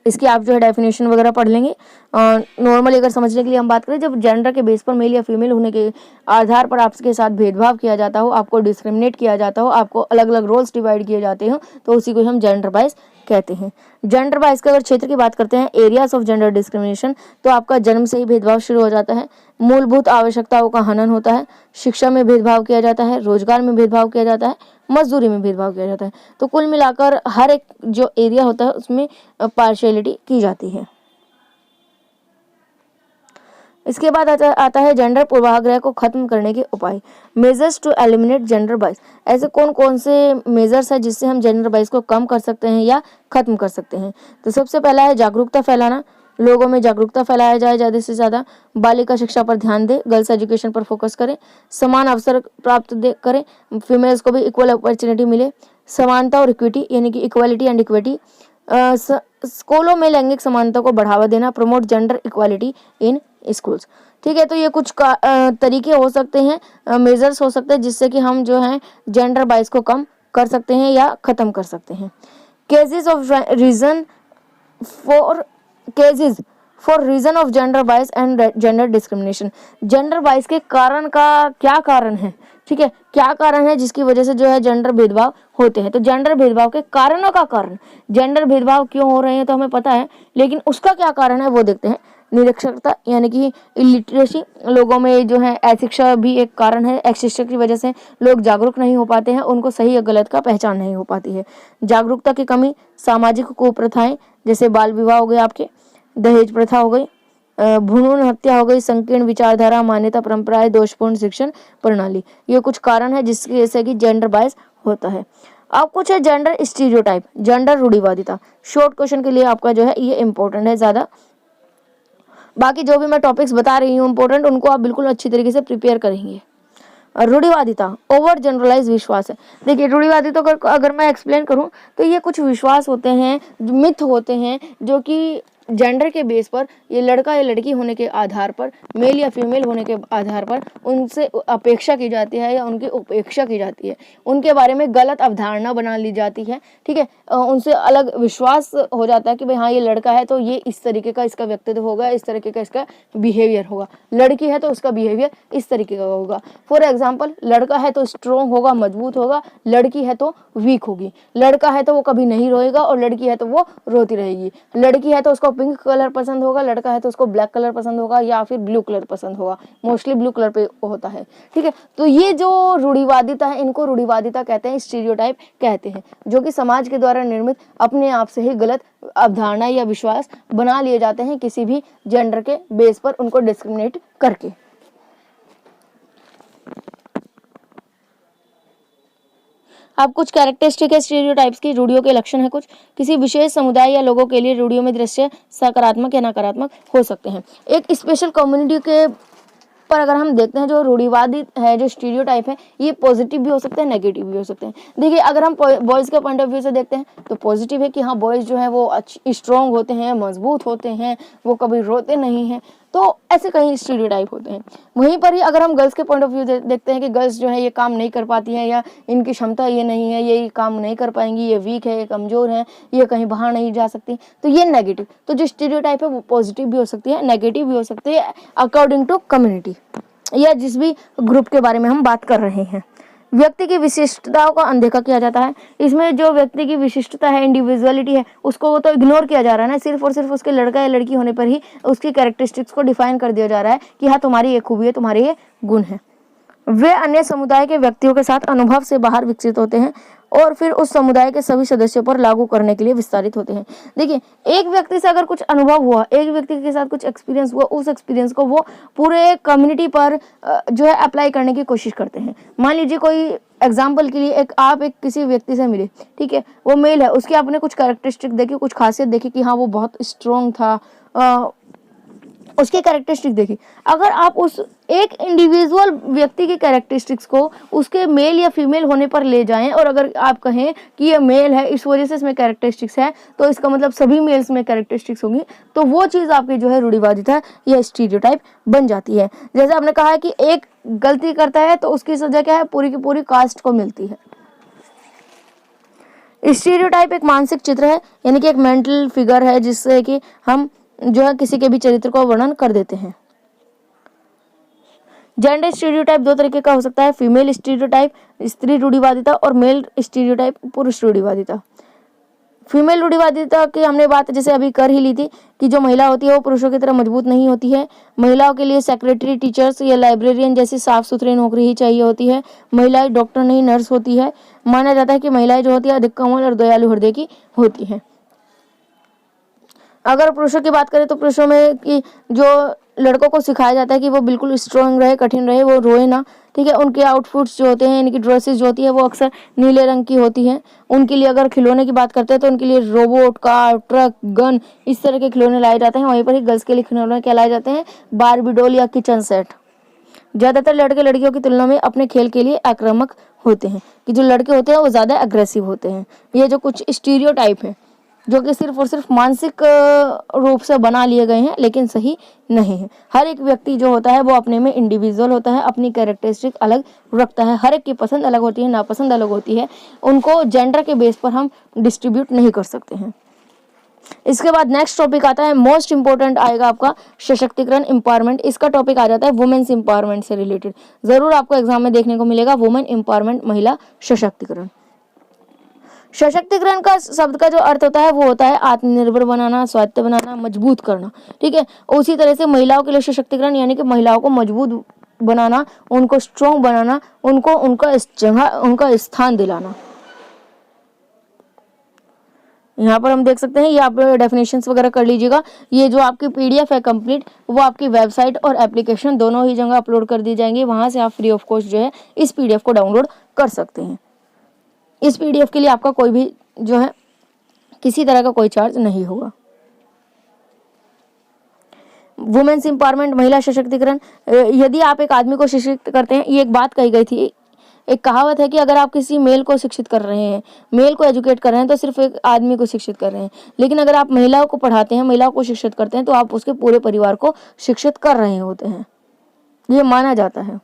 [SPEAKER 1] इसकी आप जो है डेफिनेशन वगैरह पढ़ लेंगे। नॉर्मली अगर समझने के लिए हम बात करें, जब जेंडर के बेस पर मेल या फीमेल होने के आधार पर आपके साथ भेदभाव किया जाता हो, आपको डिस्क्रिमिनेट किया जाता हो, आपको अलग अलग रोल्स डिवाइड किए जाते हो, तो उसी को हम जेंडर बायस कहते हैं। जेंडर बायस के अगर क्षेत्र की बात करते हैं, एरियाज ऑफ जेंडर डिस्क्रिमिनेशन, तो आपका जन्म से ही भेदभाव शुरू हो जाता है, मूलभूत आवश्यकताओं का हनन होता है, शिक्षा में भेदभाव किया जाता है, रोजगार में भेदभाव किया जाता है, मजदूरी में भेदभाव किया जाता है। तो कुल मिलाकर हर एक जो एरिया होता है उसमें पार्शियलिटी की जाती है। इसके बाद आता है जेंडर पूर्वाग्रह को खत्म करने के उपाय, measures to eliminate gender bias. ऐसे कौन कौन से मेजर्स है जिससे हम जेंडर बायस को कम कर सकते हैं या खत्म कर सकते हैं? तो सबसे पहला है जागरूकता फैलाना, लोगों में जागरूकता फैलाया जाए ज़्यादा से ज़्यादा, बालिका शिक्षा पर ध्यान दे, गर्ल्स एजुकेशन पर फोकस करें, समान अवसर प्राप्त करें, फीमेल्स को भी इक्वल अपॉर्चुनिटी मिले, समानता और इक्विटी यानी कि इक्वालिटी एंड इक्विटी, स्कूलों में लैंगिक समानता को बढ़ावा देना, promote gender equality in schools. ठीक है, तो ये कुछ तरीके हो सकते हैं, मेजर्स हो सकते हैं जिससे कि हम जो है जेंडर बायस को कम कर सकते हैं या खत्म कर सकते हैं। Cases of reason for reason of gender bias and gender discrimination, gender bias के कारण का क्या कारण है, ठीक है, क्या कारण है जिसकी वजह से जो है जेंडर भेदभाव होते हैं। तो जेंडर भेदभाव के कारणों का कारण, जेंडर भेदभाव क्यों हो रहे हैं तो हमें पता है, लेकिन उसका क्या कारण है वो देखते हैं। निरक्षरता यानी कि इलिटरेसी, लोगों में जो है अशिक्षा भी एक कारण है, अशिक्षा की वजह से लोग जागरूक नहीं हो पाते हैं, उनको सही या गलत का पहचान नहीं हो पाती है। जागरूकता की कमी, सामाजिक कुप्रथाएं जैसे बाल विवाह हो गए, आपके दहेज प्रथा हो गई, भ्रूण हत्या हो गई, संकीर्ण विचारधारा, मान्यता, परंपराएं, दोषपूर्ण शिक्षण प्रणाली, ये कुछ कारण है जिसकी वजह से कि जेंडर बायस होता है। अब कुछ है जेंडर स्टीरियोटाइप, जेंडर रूढ़िवादिता। शॉर्ट क्वेश्चन के लिए आपका जो है ये इंपॉर्टेंट है ज़्यादा, बाकी जो भी मैं टॉपिक्स बता रही हूँ इंपॉर्टेंट, उनको आप बिल्कुल अच्छी तरीके से प्रिपेयर करेंगे। रूढ़िवादिता ओवर जनरलाइज विश्वास है। देखिए रूढ़िवादिता अगर मैं एक्सप्लेन करूं तो ये कुछ विश्वास होते हैं, मिथ होते हैं, जो कि जेंडर के बेस पर, ये लड़का या लड़की होने के आधार पर, मेल या फीमेल होने के आधार पर उनसे अपेक्षा की जाती है या उनकी उपेक्षा की जाती है, उनके बारे में गलत अवधारणा बना ली जाती है। ठीक है, उनसे अलग विश्वास हो जाता है कि भाई हाँ ये लड़का है तो ये इस तरीके का इसका व्यक्तित्व होगा, इस तरीके का इसका बिहेवियर होगा, लड़की है तो उसका बिहेवियर इस तरीके का होगा। फॉर एग्जाम्पल, लड़का है तो स्ट्रॉन्ग होगा, मजबूत होगा, लड़की है तो वीक होगी, लड़का है तो वो कभी नहीं रोएगा और लड़की है तो वो रोती रहेगी, लड़की है तो उसको पिंक कलर पसंद होगा, लड़का है तो उसको ब्लैक कलर पसंद होगा या फिर ब्लू कलर पसंद होगा, मोस्टली ब्लू कलर पे होता है। ठीक है, तो ये जो रूढ़िवादिता है इनको रूढ़िवादिता कहते हैं, स्टीरियोटाइप कहते हैं, जो कि समाज के द्वारा निर्मित अपने आप से ही गलत अवधारणा या विश्वास बना लिए जाते हैं किसी भी जेंडर के बेस पर उनको डिस्क्रिमिनेट करके। अब कुछ कैरेक्टरिस्टिक है स्टीरियोटाइप्स की, रूढ़ियों के लक्षण है कुछ, किसी विशेष समुदाय या लोगों के लिए रूढ़ियों में दृश्य सकारात्मक या नकारात्मक हो सकते हैं। एक स्पेशल कम्युनिटी के पर अगर हम देखते हैं जो रूढ़िवादी है, जो स्टीरियोटाइप है, ये पॉजिटिव भी हो सकते हैं, नेगेटिव भी हो सकते हैं। देखिए अगर हम बॉयज़ के पॉइंट ऑफ व्यू से देखते हैं तो पॉजिटिव है कि हाँ बॉयज़ जो है वो स्ट्रॉन्ग होते हैं, मजबूत होते हैं, वो कभी रोते नहीं हैं, तो ऐसे कई स्टीरियोटाइप होते हैं। वहीं पर ही अगर हम गर्ल्स के पॉइंट ऑफ व्यू देखते हैं कि गर्ल्स जो है ये काम नहीं कर पाती हैं या इनकी क्षमता ये नहीं है, ये काम नहीं कर पाएंगी, ये वीक है, ये कमज़ोर है, ये कहीं बाहर नहीं जा सकती, तो ये नेगेटिव। तो जो स्टीरियोटाइप है वो पॉजिटिव भी हो सकती है, नेगेटिव भी हो सकती है, अकॉर्डिंग टू कम्युनिटी या जिस भी ग्रुप के बारे में हम बात कर रहे हैं। व्यक्ति की विशिष्टताओं का अनदेखा किया जाता है, इसमें जो व्यक्ति की विशिष्टता है, इंडिविजुअलिटी है, उसको वो तो इग्नोर किया जा रहा है ना, सिर्फ और सिर्फ उसके लड़का या लड़की होने पर ही उसकी कैरेक्टरिस्टिक्स को डिफाइन कर दिया जा रहा है कि हाँ तुम्हारी ये खूबी है, तुम्हारे ये गुण है। वे अन्य समुदाय के व्यक्तियों के साथ अनुभव से बाहर विकसित होते हैं और फिर उस समुदाय के सभी सदस्यों पर लागू करने के लिए विस्तारित होते हैं। देखिए एक व्यक्ति से अगर कुछ अनुभव हुआ, एक व्यक्ति के साथ कुछ एक्सपीरियंस हुआ, उस एक्सपीरियंस को वो पूरे कम्युनिटी पर जो है अप्लाई करने की कोशिश करते हैं। मान लीजिए कोई एग्जाम्पल के लिए आप किसी व्यक्ति से मिले, ठीक है, वो मेल है, उसकी आपने कुछ कैरेक्टरिस्टिक देखी, कुछ खासियत देखी कि हाँ वो बहुत स्ट्रॉन्ग था, उसकी कैरेक्टरिस्टिक देखी। अगर आप उस एक इंडिविजुअल व्यक्ति की कैरेक्टरिस्टिक्स को उसके मेल या फीमेल होने पर ले जाएं और अगर आप कहें कि ये मेल है इस वजह से इसमें कैरेक्टरिस्टिक्स है, तो इसका मतलब सभी मेल्स में कैरेक्टरिस्टिक्स होंगी, तो वो चीज़ आपकी जो है रूढ़िवादिता या स्टीरियोटाइप बन जाती है। जैसे आपने कहा है कि एक गलती करता है तो उसकी सजा क्या है, पूरी की पूरी कास्ट को मिलती है। स्टीरियोटाइप एक मानसिक चित्र है, यानी कि एक मेंटल फिगर है जिससे कि हम जो है किसी के भी चरित्र को वर्णन कर देते हैं। जेंडर स्टीरियोटाइप दो तरीके का हो सकता है, फीमेल स्टीरियोटाइप स्त्री रूढ़िवादिता और मेल स्टीरियोटाइप पुरुष रूढ़िवादिता। फीमेल रूढ़िवादिता की हमने बात जैसे अभी कर ही ली थी कि जो महिला होती है वो पुरुषों की तरह मजबूत नहीं होती है। महिलाओं के लिए सेक्रेटरी, टीचर्स या लाइब्रेरियन जैसी साफ सुथरी नौकरी ही चाहिए होती है। महिलाएं डॉक्टर नहीं नर्स होती है। माना जाता है कि महिलाएं जो होती है अधिक कोमल और दयालु हृदय की होती हैं। अगर पुरुषों की बात करें तो पुरुषों में कि जो लड़कों को सिखाया जाता है कि वो बिल्कुल स्ट्रांग रहे, कठिन रहे, वो रोए ना, ठीक है। उनके आउटफिट्स जो होते हैं यानी कि ड्रेसेस जो होती है वो अक्सर नीले रंग की होती हैं। उनके लिए अगर खिलौने की बात करते हैं तो उनके लिए रोबोट, कार, ट्रक, गन इस तरह के खिलौने लाए जाते हैं। वहीं पर ही गर्ल्स के लिए खिलौने क्या लाए जाते हैं, बारबी डॉल या किचन सेट। ज़्यादातर लड़के लड़कियों की तुलना में अपने खेल के लिए आक्रामक होते हैं, कि जो लड़के होते हैं वो ज़्यादा अग्रेसिव होते हैं। ये जो कुछ स्टीरियोटाइप है जो कि सिर्फ और सिर्फ मानसिक रूप से बना लिए गए हैं, लेकिन सही नहीं है। हर एक व्यक्ति जो होता है वो अपने में इंडिविजुअल होता है, अपनी कैरेक्टरिस्टिक अलग रखता है। हर एक की पसंद अलग होती है, नापसंद अलग होती है। उनको जेंडर के बेस पर हम डिस्ट्रीब्यूट नहीं कर सकते हैं। इसके बाद नेक्स्ट टॉपिक आता है, मोस्ट इंपॉर्टेंट आएगा आपका सशक्तिकरण, एम्पावरमेंट। इसका टॉपिक आ जाता है वुमेन्स एम्पावरमेंट से रिलेटेड। जरूर आपको एग्जाम में देखने को मिलेगा वुमेन एम्पावरमेंट, महिला सशक्तिकरण। सशक्तिकरण का शब्द का जो अर्थ होता है वो होता है आत्मनिर्भर बनाना, स्वायत्त बनाना, मजबूत करना, ठीक है। उसी तरह से महिलाओं के लिए सशक्तिकरण यानी कि महिलाओं को मजबूत बनाना, उनको स्ट्रॉन्ग बनाना, उनको उनका जगह, उनका स्थान दिलाना। यहाँ पर हम देख सकते हैं, ये आप डेफिनेशंस वगैरह कर लीजिएगा। ये जो आपकी पीडीएफ है कंप्लीट, वो आपकी वेबसाइट और एप्लीकेशन दोनों ही जगह अपलोड कर दी जाएंगी। वहाँ से आप फ्री ऑफ कॉस्ट जो है इस पीडीएफ को डाउनलोड कर सकते हैं। इस पीडीएफ के लिए आपका कोई भी जो है किसी तरह का कोई चार्ज नहीं होगा। वुमेन्स एम्पावरमेंट, महिला सशक्तिकरण। यदि आप एक आदमी को शिक्षित करते हैं, ये एक बात कही गई थी, एक कहावत है कि अगर आप किसी मेल को शिक्षित कर रहे हैं, मेल को एजुकेट कर रहे हैं, तो सिर्फ एक आदमी को शिक्षित कर रहे हैं। लेकिन अगर आप महिलाओं को पढ़ाते हैं, महिलाओं को शिक्षित करते हैं, तो आप उसके पूरे परिवार को शिक्षित कर रहे होते हैं, ये माना जाता है।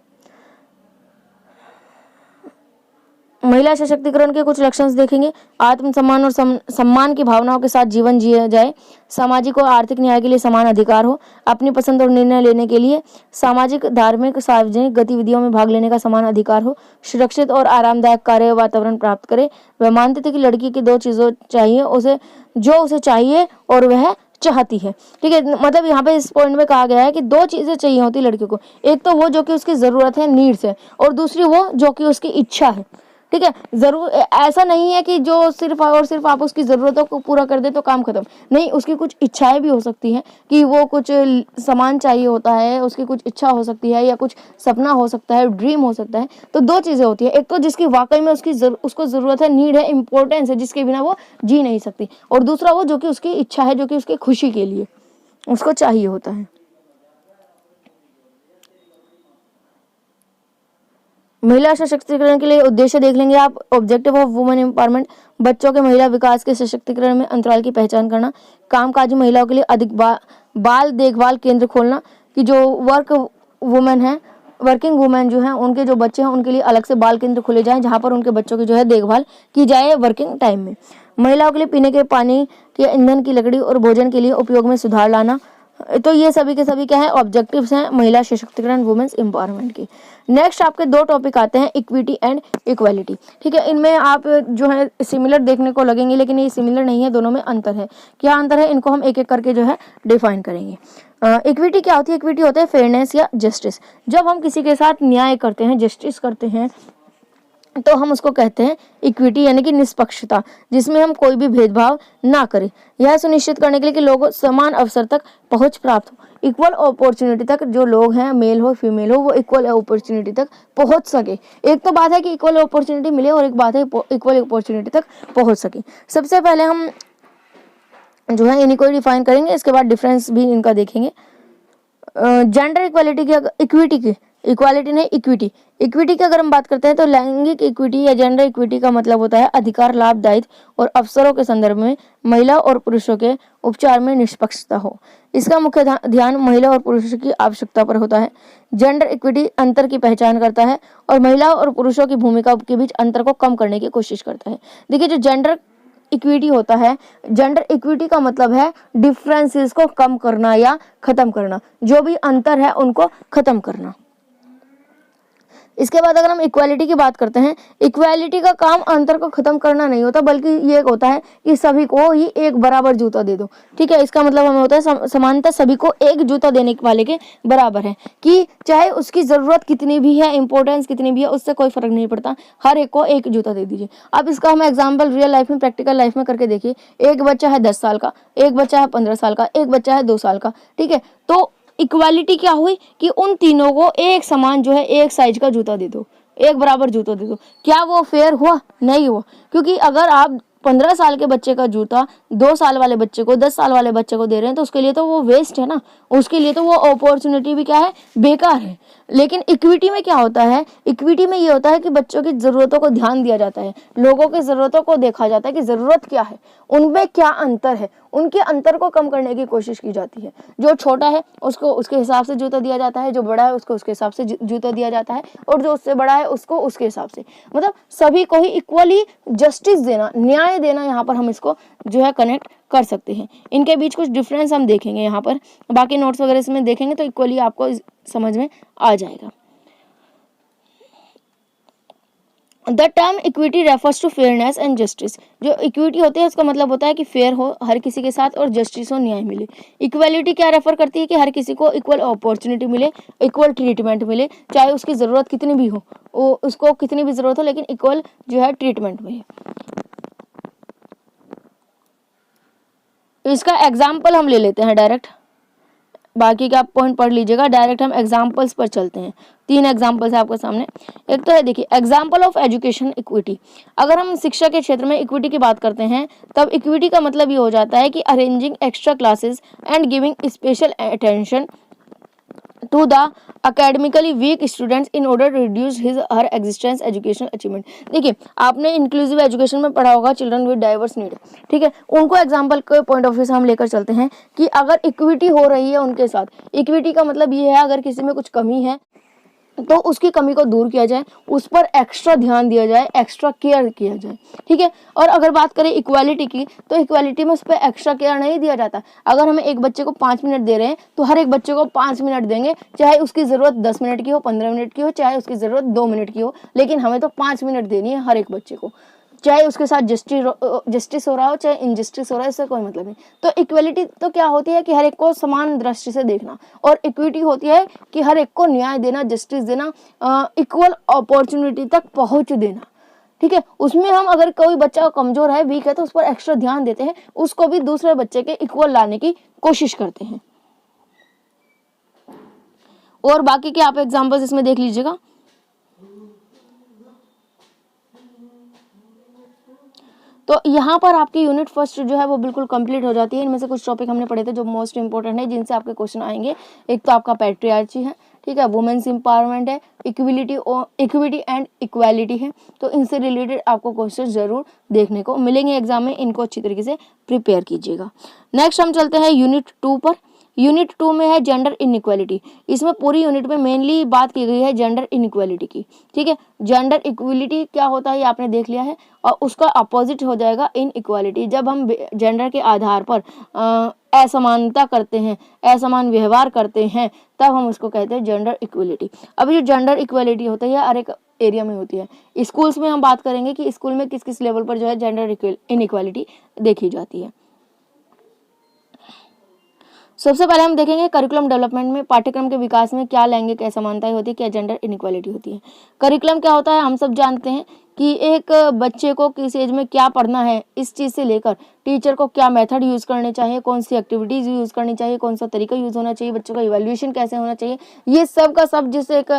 [SPEAKER 1] महिला सशक्तिकरण के कुछ लक्षण देखेंगे। आत्मसम्मान और सम्मान की भावनाओं के साथ जीवन जिया जाए, सामाजिक और आर्थिक न्याय के लिए समान अधिकार हो, अपनी पसंद और निर्णय लेने के लिए सामाजिक, धार्मिक, सार्वजनिक गतिविधियों में भाग लेने का समान अधिकार हो, सुरक्षित और आरामदायक कार्य वातावरण प्राप्त करे। वह मानते थे कि लड़की की दो चीज़ों चाहिए, उसे चाहिए और वह चाहती है, ठीक है। मतलब यहाँ पे इस पॉइंट में कहा गया है कि दो चीजें चाहिए होती लड़की को, एक तो वो जो कि उसकी जरूरत है, नीड्स है, और दूसरी वो जो कि उसकी इच्छा है, ठीक है। जरूर ऐसा नहीं है कि जो सिर्फ और सिर्फ आप उसकी ज़रूरतों को पूरा कर दे तो काम खत्म, नहीं, उसकी कुछ इच्छाएं भी हो सकती हैं कि वो कुछ सामान चाहिए होता है, उसकी कुछ इच्छा हो सकती है, या कुछ सपना हो सकता है, ड्रीम हो सकता है। तो दो चीज़ें होती है, एक तो जिसकी वाकई में उसको ज़रूरत है, नीड है, इंपॉर्टेंस है, जिसके बिना वो जी नहीं सकती, और दूसरा वो जो कि उसकी इच्छा है, जो कि उसकी खुशी के लिए उसको चाहिए होता है। महिला सशक्तिकरण के लिए उद्देश्य देख लेंगे आप। ऑब्जेक्टिव ऑफ वुमेन एम्पावरमेंट, बच्चों के महिला विकास के सशक्तिकरण में अंतराल की पहचान करना, कामकाजी महिलाओं के लिए अधिक बाल देखभाल केंद्र खोलना, कि जो वर्किंग वुमेन जो हैं, उनके जो बच्चे हैं उनके लिए अलग से बाल केंद्र खोले जाएं, जहां पर उनके बच्चों की जो है देखभाल की जाए वर्किंग टाइम में। महिलाओं के लिए पीने के पानी के, ईंधन की लकड़ी और भोजन के लिए उपयोग में सुधार लाना। तो ये सभी के सभी क्या है, ऑब्जेक्टिव्स हैं महिला सशक्तिकरण, वुमेन्स एम्पावरमेंट की। नेक्स्ट आपके दो टॉपिक आते हैं, इक्विटी एंड इक्वालिटी, ठीक है। इनमें आप जो है सिमिलर देखने को लगेंगे, लेकिन ये सिमिलर नहीं है, दोनों में अंतर है। क्या अंतर है, इनको हम एक एक करके जो है डिफाइन करेंगे। इक्विटी क्या होती है? इक्विटी होता है फेयरनेस या जस्टिस। जब हम किसी के साथ न्याय करते हैं, जस्टिस करते हैं, तो हम उसको कहते हैं इक्विटी, यानी कि निष्पक्षता, जिसमें हम कोई भी भेदभाव ना करें। यह सुनिश्चित करने के लिए कि लोगों समान अवसर तक पहुंच प्राप्त हो, इक्वल अपॉर्चुनिटी तक, जो लोग हैं, मेल हो फीमेल हो, वो इक्वल अपॉर्चुनिटी तक पहुंच सके। एक तो बात है कि इक्वल अपॉर्चुनिटी मिले, और एक बात है इक्वल अपॉर्चुनिटी तक पहुंच सके। सबसे पहले हम जो है इन्हीं को डिफाइन करेंगे, इसके बाद डिफरेंस भी इनका देखेंगे। जेंडर इक्वालिटी की, इक्विटी की, इक्वालिटी नहीं इक्विटी, इक्विटी की अगर हम बात करते हैं तो लैंगिक इक्विटी या जेंडर इक्विटी का मतलब होता है अधिकार, लाभ, दायित्व और अवसरों के संदर्भ में महिला और पुरुषों के उपचार में निष्पक्षता हो। इसका मुख्य ध्यान महिला और पुरुषों की आवश्यकता पर होता है। जेंडर इक्विटी अंतर की पहचान करता है और महिला और पुरुषों की भूमिका के बीच अंतर को कम करने की कोशिश करता है। देखिए, जो जेंडर इक्विटी होता है, जेंडर इक्विटी का मतलब है डिफरेंसेस को कम करना या खत्म करना, जो भी अंतर है उनको खत्म करना। इसके बाद अगर हम इक्वालिटी की बात करते हैं, इक्वालिटी का काम अंतर को खत्म करना नहीं होता, बल्कि ये होता है कि सभी को ही एक बराबर जूता दे दो। ठीक है, इसका मतलब हमें होता है समानता सभी को एक जूता देने वाले के बराबर है, कि चाहे उसकी जरूरत कितनी भी है, इंपॉर्टेंस कितनी भी है, उससे कोई फर्क नहीं पड़ता, हर एक को एक जूता दे दीजिए। अब इसका हम एग्जाम्पल रियल लाइफ में, प्रैक्टिकल लाइफ में करके देखिए। एक बच्चा है 10 साल का, एक बच्चा है 15 साल का, एक बच्चा है 2 साल का। ठीक है, तो इक्वालिटी क्या हुई कि उन तीनों को एक समान जो है एक साइज का जूता दे दो, एक बराबर जूता दे दो। क्या वो फेयर हुआ? नहीं हुआ, क्योंकि अगर आप 15 साल के बच्चे का जूता 2 साल वाले बच्चे को, 10 साल वाले बच्चे को दे रहे हैं, तो उसके लिए तो वो वेस्ट है ना, उसके लिए तो वो अपॉर्चुनिटी भी क्या है, बेकार है। लेकिन इक्विटी में क्या होता है, इक्विटी में ये होता है कि बच्चों की जरूरतों को ध्यान दिया जाता है, लोगों की जरूरतों को देखा जाता है कि जरूरत क्या है, उनमें क्या अंतर है, उनके अंतर को कम करने की कोशिश की जाती है। जो छोटा है उसको उसके हिसाब से जूता दिया जाता है, जो बड़ा है उसको उसके हिसाब से जूता दिया जाता है, और जो उससे बड़ा है उसको उसके हिसाब से, मतलब सभी को ही इक्वली जस्टिस देना, न्याय देना, यहाँ पर हम इसको जो है कनेक्ट कर सकते हैं। इनके बीच कुछ डिफरेंस हम देखेंगे यहाँ पर, बाकी नोट्स वगैरह इसमें देखेंगे तो इक्वली आपको समझ में आ जाएगा। The term equity refers to fairness and justice. जो इक्विटी होती है उसका मतलब होता है कि फेयर हो हर किसी के साथ और जस्टिस हो, न्याय मिले। इक्वालिटी क्या रेफर करती है कि हर किसी को इक्वल अपॉर्चुनिटी मिले, इक्वल ट्रीटमेंट मिले, चाहे उसकी ज़रूरत कितनी भी हो, उसको कितनी भी ज़रूरत हो, लेकिन इक्वल जो है ट्रीटमेंट मिले। इसका एग्जाम्पल हम ले लेते हैं डायरेक्ट, बाकी का आप पॉइंट पढ़ लीजिएगा, डायरेक्ट हम एग्जाम्पल्स पर चलते हैं। 3 एग्जाम्पल्स है आपके सामने। एक तो है, देखिए, एग्जाम्पल ऑफ एजुकेशन इक्विटी। अगर हम शिक्षा के क्षेत्र में इक्विटी की बात करते हैं, तब इक्विटी का मतलब ये हो जाता है कि arranging extra classes and giving special attention to the academically weak students in order to reduce his her existence educational achievement। देखिए, आपने इंक्लूसिव एजुकेशन में पढ़ा होगा चिल्ड्रन विद डाइवर्स नीड। ठीक है, उनको एग्जांपल के पॉइंट ऑफ व्यू से हम लेकर चलते हैं कि अगर इक्विटी हो रही है उनके साथ, इक्विटी का मतलब ये है अगर किसी में कुछ कमी है तो उसकी कमी को दूर किया जाए, उस पर एक्स्ट्रा ध्यान दिया जाए, एक्स्ट्रा केयर किया जाए। ठीक है, और अगर बात करें इक्वालिटी की, तो इक्वालिटी में उस पर एक्स्ट्रा केयर नहीं दिया जाता। अगर हमें एक बच्चे को 5 मिनट दे रहे हैं तो हर एक बच्चे को 5 मिनट देंगे, चाहे उसकी ज़रूरत 10 मिनट की हो, 15 मिनट की हो, चाहे उसकी ज़रूरत 2 मिनट की हो, लेकिन हमें तो 5 मिनट देनी है हर एक बच्चे को, चाहे उसके साथ जस्टिस हो रहा हो चाहे इनजस्टिस हो रहा है, इससे कोई मतलब नहीं। तो इक्वलिटी तो क्या होती है कि हर एक को समान दृष्टि से देखना, और इक्विटी होती है कि हर एक को न्याय देना, जस्टिस देना, इक्वल अपॉर्चुनिटी तक पहुंच देना। ठीक है, उसमें हम अगर कोई बच्चा कमजोर है, वीक है, तो उस पर एक्स्ट्रा ध्यान देते हैं, उसको भी दूसरे बच्चे के इक्वल लाने की कोशिश करते हैं। और बाकी के आप एग्जाम्पल्स इसमें देख लीजिएगा। तो यहाँ पर आपकी यूनिट फर्स्ट जो है वो बिल्कुल कंप्लीट हो जाती है। इनमें से कुछ टॉपिक हमने पढ़े थे जो मोस्ट इंपॉर्टेंट है, जिनसे आपके क्वेश्चन आएंगे। एक तो आपका पैट्रियार्ची है, ठीक है, वुमेन्स एम्पावरमेंट है, इक्विटी एंड इक्वालिटी है। तो इनसे रिलेटेड आपको क्वेश्चन जरूर देखने को मिलेंगे एग्जाम में, इनको अच्छी तरीके से प्रिपेयर कीजिएगा। नेक्स्ट हम चलते हैं यूनिट 2 पर। यूनिट 2 में है जेंडर इनइक्वालिटी। इसमें पूरी यूनिट में मेनली बात की गई है जेंडर इनइक्वालिटी की। ठीक है, जेंडर इक्वलिटी क्या होता है ये आपने देख लिया है, और उसका अपोजिट हो जाएगा इनइक्वालिटी। जब हम जेंडर के आधार पर असमानता करते हैं, असमान व्यवहार करते हैं, तब हम उसको कहते हैं जेंडर इक्वलिटी। अभी जो जेंडर इक्वलिटी होता है हर एक एरिया में होती है। स्कूल्स में हम बात करेंगे कि स्कूल में किस किस लेवल पर जो है जेंडर इनइक्वालिटी देखी जाती है। सबसे पहले हम देखेंगे करिकुलम डेवलपमेंट में, पाठ्यक्रम के विकास में क्या लैंगिक असमानताएं होती है, क्या जेंडर इनइक्वालिटी होती है। करिकुलम क्या होता है, हम सब जानते हैं कि एक बच्चे को किस एज में क्या पढ़ना है, इस चीज़ से लेकर टीचर को क्या मेथड यूज़ करने चाहिए, कौन सी एक्टिविटीज़ यूज़ करनी चाहिए, कौन सा तरीका यूज़ होना चाहिए, बच्चों का इवैल्यूएशन कैसे होना चाहिए, ये सब का सब जिससे एक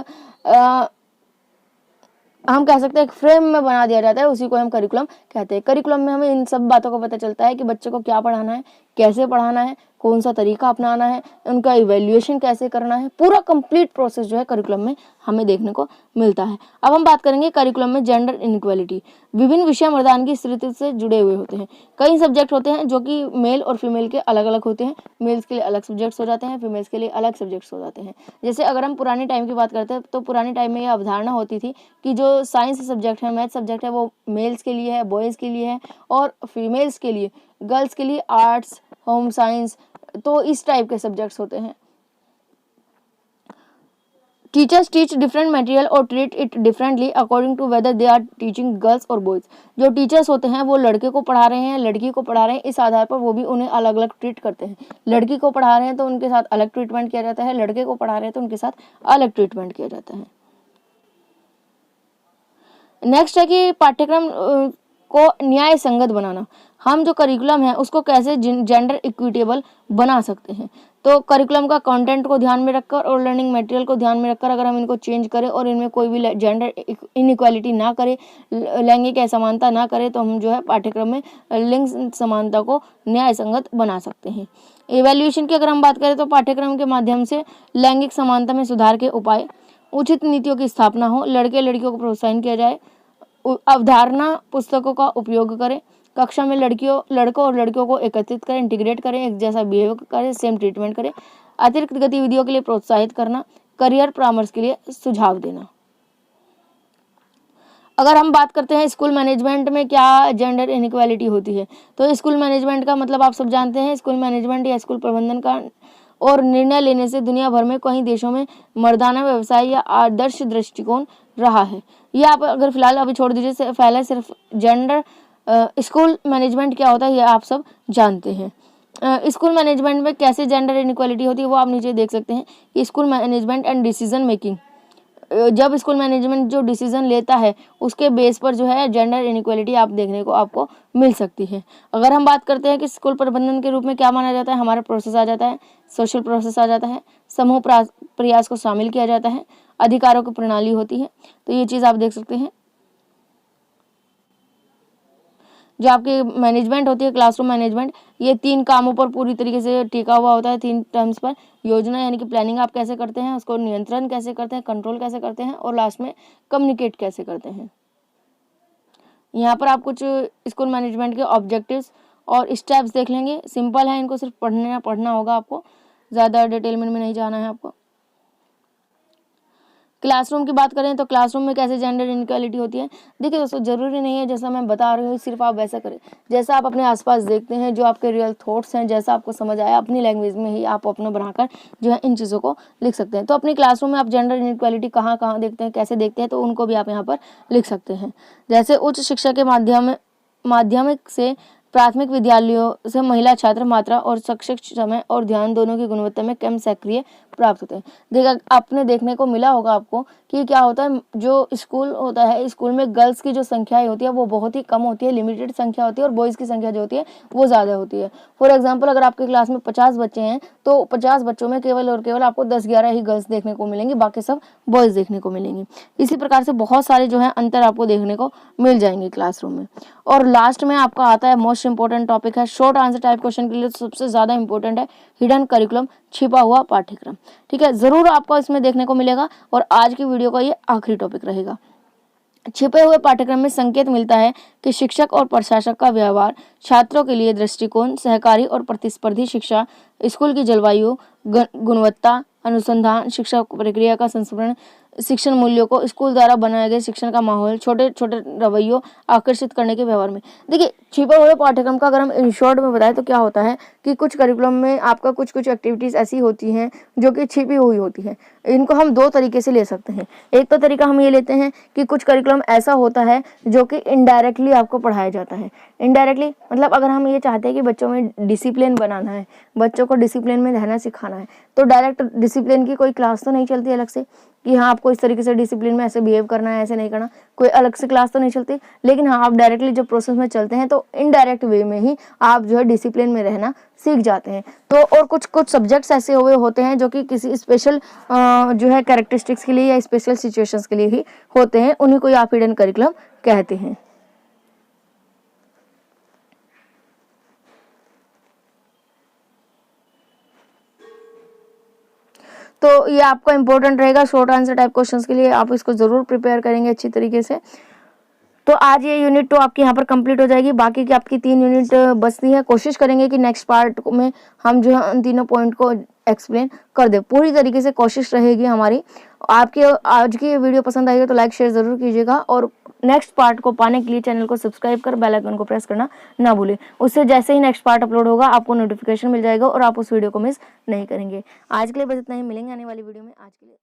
[SPEAKER 1] हम कह सकते हैं एक फ्रेम में बना दिया जाता है, उसी को हम करिकुलम कहते हैं। करिकुलम में हमें इन सब बातों का पता चलता है कि बच्चे को क्या पढ़ाना है, कैसे पढ़ाना है, कौन सा तरीका अपनाना है, उनका इवैल्यूएशन कैसे करना है, पूरा कंप्लीट प्रोसेस जो है करिकुलम में हमें देखने को मिलता है। अब हम बात करेंगे करिकुलम में जेंडर इनइक्वालिटी। विभिन्न विषय मर्दानगी स्थिति से जुड़े हुए होते हैं। कई सब्जेक्ट होते हैं जो कि मेल और फीमेल के अलग अलग होते हैं। मेल्स के लिए अलग सब्जेक्ट्स हो जाते हैं, फीमेल्स के लिए अलग सब्जेक्ट्स हो जाते हैं। जैसे अगर हम पुराने टाइम की बात करते हैं तो पुराने टाइम में ये अवधारणा होती थी कि जो साइंस सब्जेक्ट है, मैथ सब्जेक्ट है, वो मेल्स के लिए है, बॉयज़ के लिए है, और फीमेल्स के लिए, गर्ल्स के लिए आर्ट्स, होम साइंस, तो इस टाइप के सब्जेक्ट्स होते हैं। टीचर्स टीच डिफरेंट मटेरियल और treat it differently according to whether they are teaching girls और बॉयज। जो टीचर्स होते हैं वो लड़के को पढ़ा रहे हैं, लड़की को पढ़ा रहे हैं, इस आधार पर वो भी उन्हें अलग अलग ट्रीट करते हैं। लड़की को पढ़ा रहे हैं तो उनके साथ अलग ट्रीटमेंट किया जाता है, लड़के को पढ़ा रहे हैं तो उनके साथ अलग ट्रीटमेंट किया जाता है। नेक्स्ट है कि पाठ्यक्रम को न्याय संगत बनाना। हम जो करिकुलम है उसको कैसे जेंडर इक्विटेबल बना सकते हैं। तो करिकुलम का कंटेंट को ध्यान में रखकर और लर्निंग मटेरियल को ध्यान में रखकर अगर हम इनको चेंज करें और इनमें कोई भी जेंडर इनइक्वालिटी ना करें, लैंगिक असमानता ना करें, तो हम जो है पाठ्यक्रम में लिंग समानता को न्याय संगत बना सकते हैं। इवैल्यूएशन की अगर हम बात करें तो पाठ्यक्रम के माध्यम से लैंगिक समानता में सुधार के उपाय, उचित नीतियों की स्थापना हो, लड़के लड़कियों को प्रोत्साहन किया जाए, अवधारणा पुस्तकों का उपयोग करें, कक्षा में लड़कों और लड़कियों को एकत्रित करें, इंटीग्रेट करें, एक जैसा बिहेव करें, सेम ट्रीटमेंट करें, अतिरिक्त गतिविधियों के लिए प्रोत्साहित करना, करियर परामर्श के लिए सुझाव देना। अगर हम बात करते हैं स्कूल मैनेजमेंट में क्या जेंडर इनइक्वालिटी होती है, तो स्कूल मैनेजमेंट का मतलब आप सब जानते हैं। स्कूल मैनेजमेंट या स्कूल प्रबंधन का और निर्णय लेने से दुनिया भर में कई देशों में मर्दाना व्यवसाय या आदर्श दृष्टिकोण रहा है। ये आप अगर फिलहाल अभी छोड़ दीजिए, पहले सिर्फ जेंडर स्कूल मैनेजमेंट क्या होता है ये आप सब जानते हैं। स्कूल मैनेजमेंट में कैसे जेंडर इनइक्वालिटी होती है वो आप नीचे देख सकते हैं कि school management and decision making, जब स्कूल मैनेजमेंट जो डिसीजन लेता है उसके बेस पर जो है जेंडर इनइक्वालिटी आप देखने को आपको मिल सकती है। अगर हम बात करते हैं कि स्कूल प्रबंधन के रूप में क्या माना जाता है, हमारा प्रोसेस आ जाता है, सोशल प्रोसेस आ जाता है, समूह प्रयास को शामिल किया जाता है, अधिकारों की प्रणाली होती है। तो ये चीज़ आप देख सकते हैं। जो आपकी मैनेजमेंट होती है, क्लासरूम मैनेजमेंट, ये 3 कामों पर पूरी तरीके से टिका हुआ होता है, 3 टर्म्स पर। योजना यानी कि प्लानिंग आप कैसे करते हैं, उसको नियंत्रण कैसे करते हैं, कंट्रोल कैसे करते हैं, और लास्ट में कम्युनिकेट कैसे करते हैं। यहाँ पर आप कुछ स्कूल मैनेजमेंट के ऑब्जेक्टिव्स और स्टेप्स देख लेंगे। सिंपल है, इनको सिर्फ पढ़ना होगा आपको, ज़्यादा डिटेलमेंट में नहीं जाना है आपको। क्लासरूम की बात करें तो क्लासरूम में कैसे जेंडर इनइक्वालिटी होती है। देखिए दोस्तों, ज़रूरी नहीं है जैसा मैं बता रही हूँ सिर्फ आप वैसा करें। जैसा आप अपने आसपास देखते हैं, जो आपके रियल थॉट्स हैं, जैसा आपको समझ आया, अपनी लैंग्वेज में ही आप अपना बनाकर जो है इन चीज़ों को लिख सकते हैं। तो अपनी क्लासरूम में आप जेंडर इनइक्वालिटी कहाँ कहाँ देखते हैं, कैसे देखते हैं, तो उनको भी आप यहाँ पर लिख सकते हैं। जैसे उच्च शिक्षा के माध्यमिक से प्राथमिक विद्यालयों से महिला छात्र मात्रा और शिक्षक समय और ध्यान दोनों की गुणवत्ता में कम सक्रिय प्राप्त होते हैं। देखा आपने देखने को मिला होगा आपको कि क्या होता है, जो स्कूल होता है, स्कूल में गर्ल्स की जो संख्याएं होती है वो बहुत ही कम होती है, लिमिटेड संख्या होती है, और बॉयज़ की संख्या जो होती है वो ज़्यादा होती है। फॉर एग्जाम्पल, अगर आपकी क्लास में 50 बच्चे हैं तो 50 बच्चों में केवल और केवल आपको 10-11 ही गर्ल्स देखने को मिलेंगी, बाकी सब बॉयज़ देखने को मिलेंगी। इसी प्रकार से बहुत सारे जो है अंतर आपको देखने को मिल जाएंगे क्लासरूम में। और लास्ट में आपका आता है मोस्ट इंपॉर्टेंट टॉपिक है, शॉर्ट आंसर टाइप क्वेश्चन के लिए सबसे ज़्यादा इंपॉर्टेंट है हिडन करिकुलम, छिपा हुआ पाठ्यक्रम। ठीक है, ज़रूर आपको इसमें देखने को मिलेगा, और आज की वीडियो का ये आखिरी टॉपिक रहेगा। छिपे हुए पाठ्यक्रम में संकेत मिलता है कि शिक्षक और प्रशासक का व्यवहार, छात्रों के लिए दृष्टिकोण, सहकारी और प्रतिस्पर्धी शिक्षा, स्कूल की जलवायु, गुणवत्ता, अनुसंधान, शिक्षा प्रक्रिया का संस्मरण, शिक्षण मूल्यों को, स्कूल द्वारा बनाए गए शिक्षण का माहौल, छोटे छोटे रवैयों आकर्षित करने के व्यवहार में। देखिए, छिपे हुए पाठ्यक्रम का अगर हम इन शॉर्ट में बताएं तो क्या होता है कि कुछ करिकुलम में आपका कुछ एक्टिविटीज़ ऐसी होती हैं जो कि छिपी हुई होती हैं। इनको हम 2 तरीके से ले सकते हैं। एक तो तरीका हम ये लेते हैं कि कुछ करिकुलम ऐसा होता है जो कि इनडायरेक्टली आपको पढ़ाया जाता है। इनडायरेक्टली मतलब अगर हम ये चाहते हैं कि बच्चों में डिसिप्लिन बनाना है, बच्चों को डिसिप्लिन में रहना सिखाना है, तो डायरेक्ट डिसिप्लिन की कोई क्लास तो नहीं चलती अलग से कि हाँ आपको इस तरीके से डिसिप्लिन में ऐसे बिहेव करना है, ऐसे नहीं करना, कोई अलग से क्लास तो नहीं चलती। लेकिन हाँ, आप डायरेक्टली जब प्रोसेस में चलते हैं तो इनडायरेक्ट वे में ही आप जो है डिसिप्लिन में रहना सीख जाते हैं। तो और कुछ सब्जेक्ट्स ऐसे हुए होते हैं जो कि किसी स्पेशल जो है कैरेक्टरिस्टिक्स के लिए या स्पेशल सिचुएशंस के लिए ही होते हैं, उन्हीं को आप हिडन करिकुलम कहते हैं। तो ये आपका इंपॉर्टेंट रहेगा शॉर्ट आंसर टाइप क्वेश्चंस के लिए, आप इसको ज़रूर प्रिपेयर करेंगे अच्छी तरीके से। तो आज ये यूनिट 2 आपकी यहाँ पर कंप्लीट हो जाएगी, बाकी की आपकी 3 यूनिट बचती है। कोशिश करेंगे कि नेक्स्ट पार्ट में हम जो है उन तीनों पॉइंट को एक्सप्लेन कर दे, पूरी तरीके से कोशिश रहेगी हमारी। आपकी आज की वीडियो पसंद आई हो तो लाइक शेयर ज़रूर कीजिएगा, और नेक्स्ट पार्ट को पाने के लिए चैनल को सब्सक्राइब कर बेल आइकन को प्रेस करना ना भूलें। उससे जैसे ही नेक्स्ट पार्ट अपलोड होगा आपको नोटिफिकेशन मिल जाएगा और आप उस वीडियो को मिस नहीं करेंगे। आज के लिए बस इतना ही, मिलेंगे आने वाली वीडियो में। आज के लिए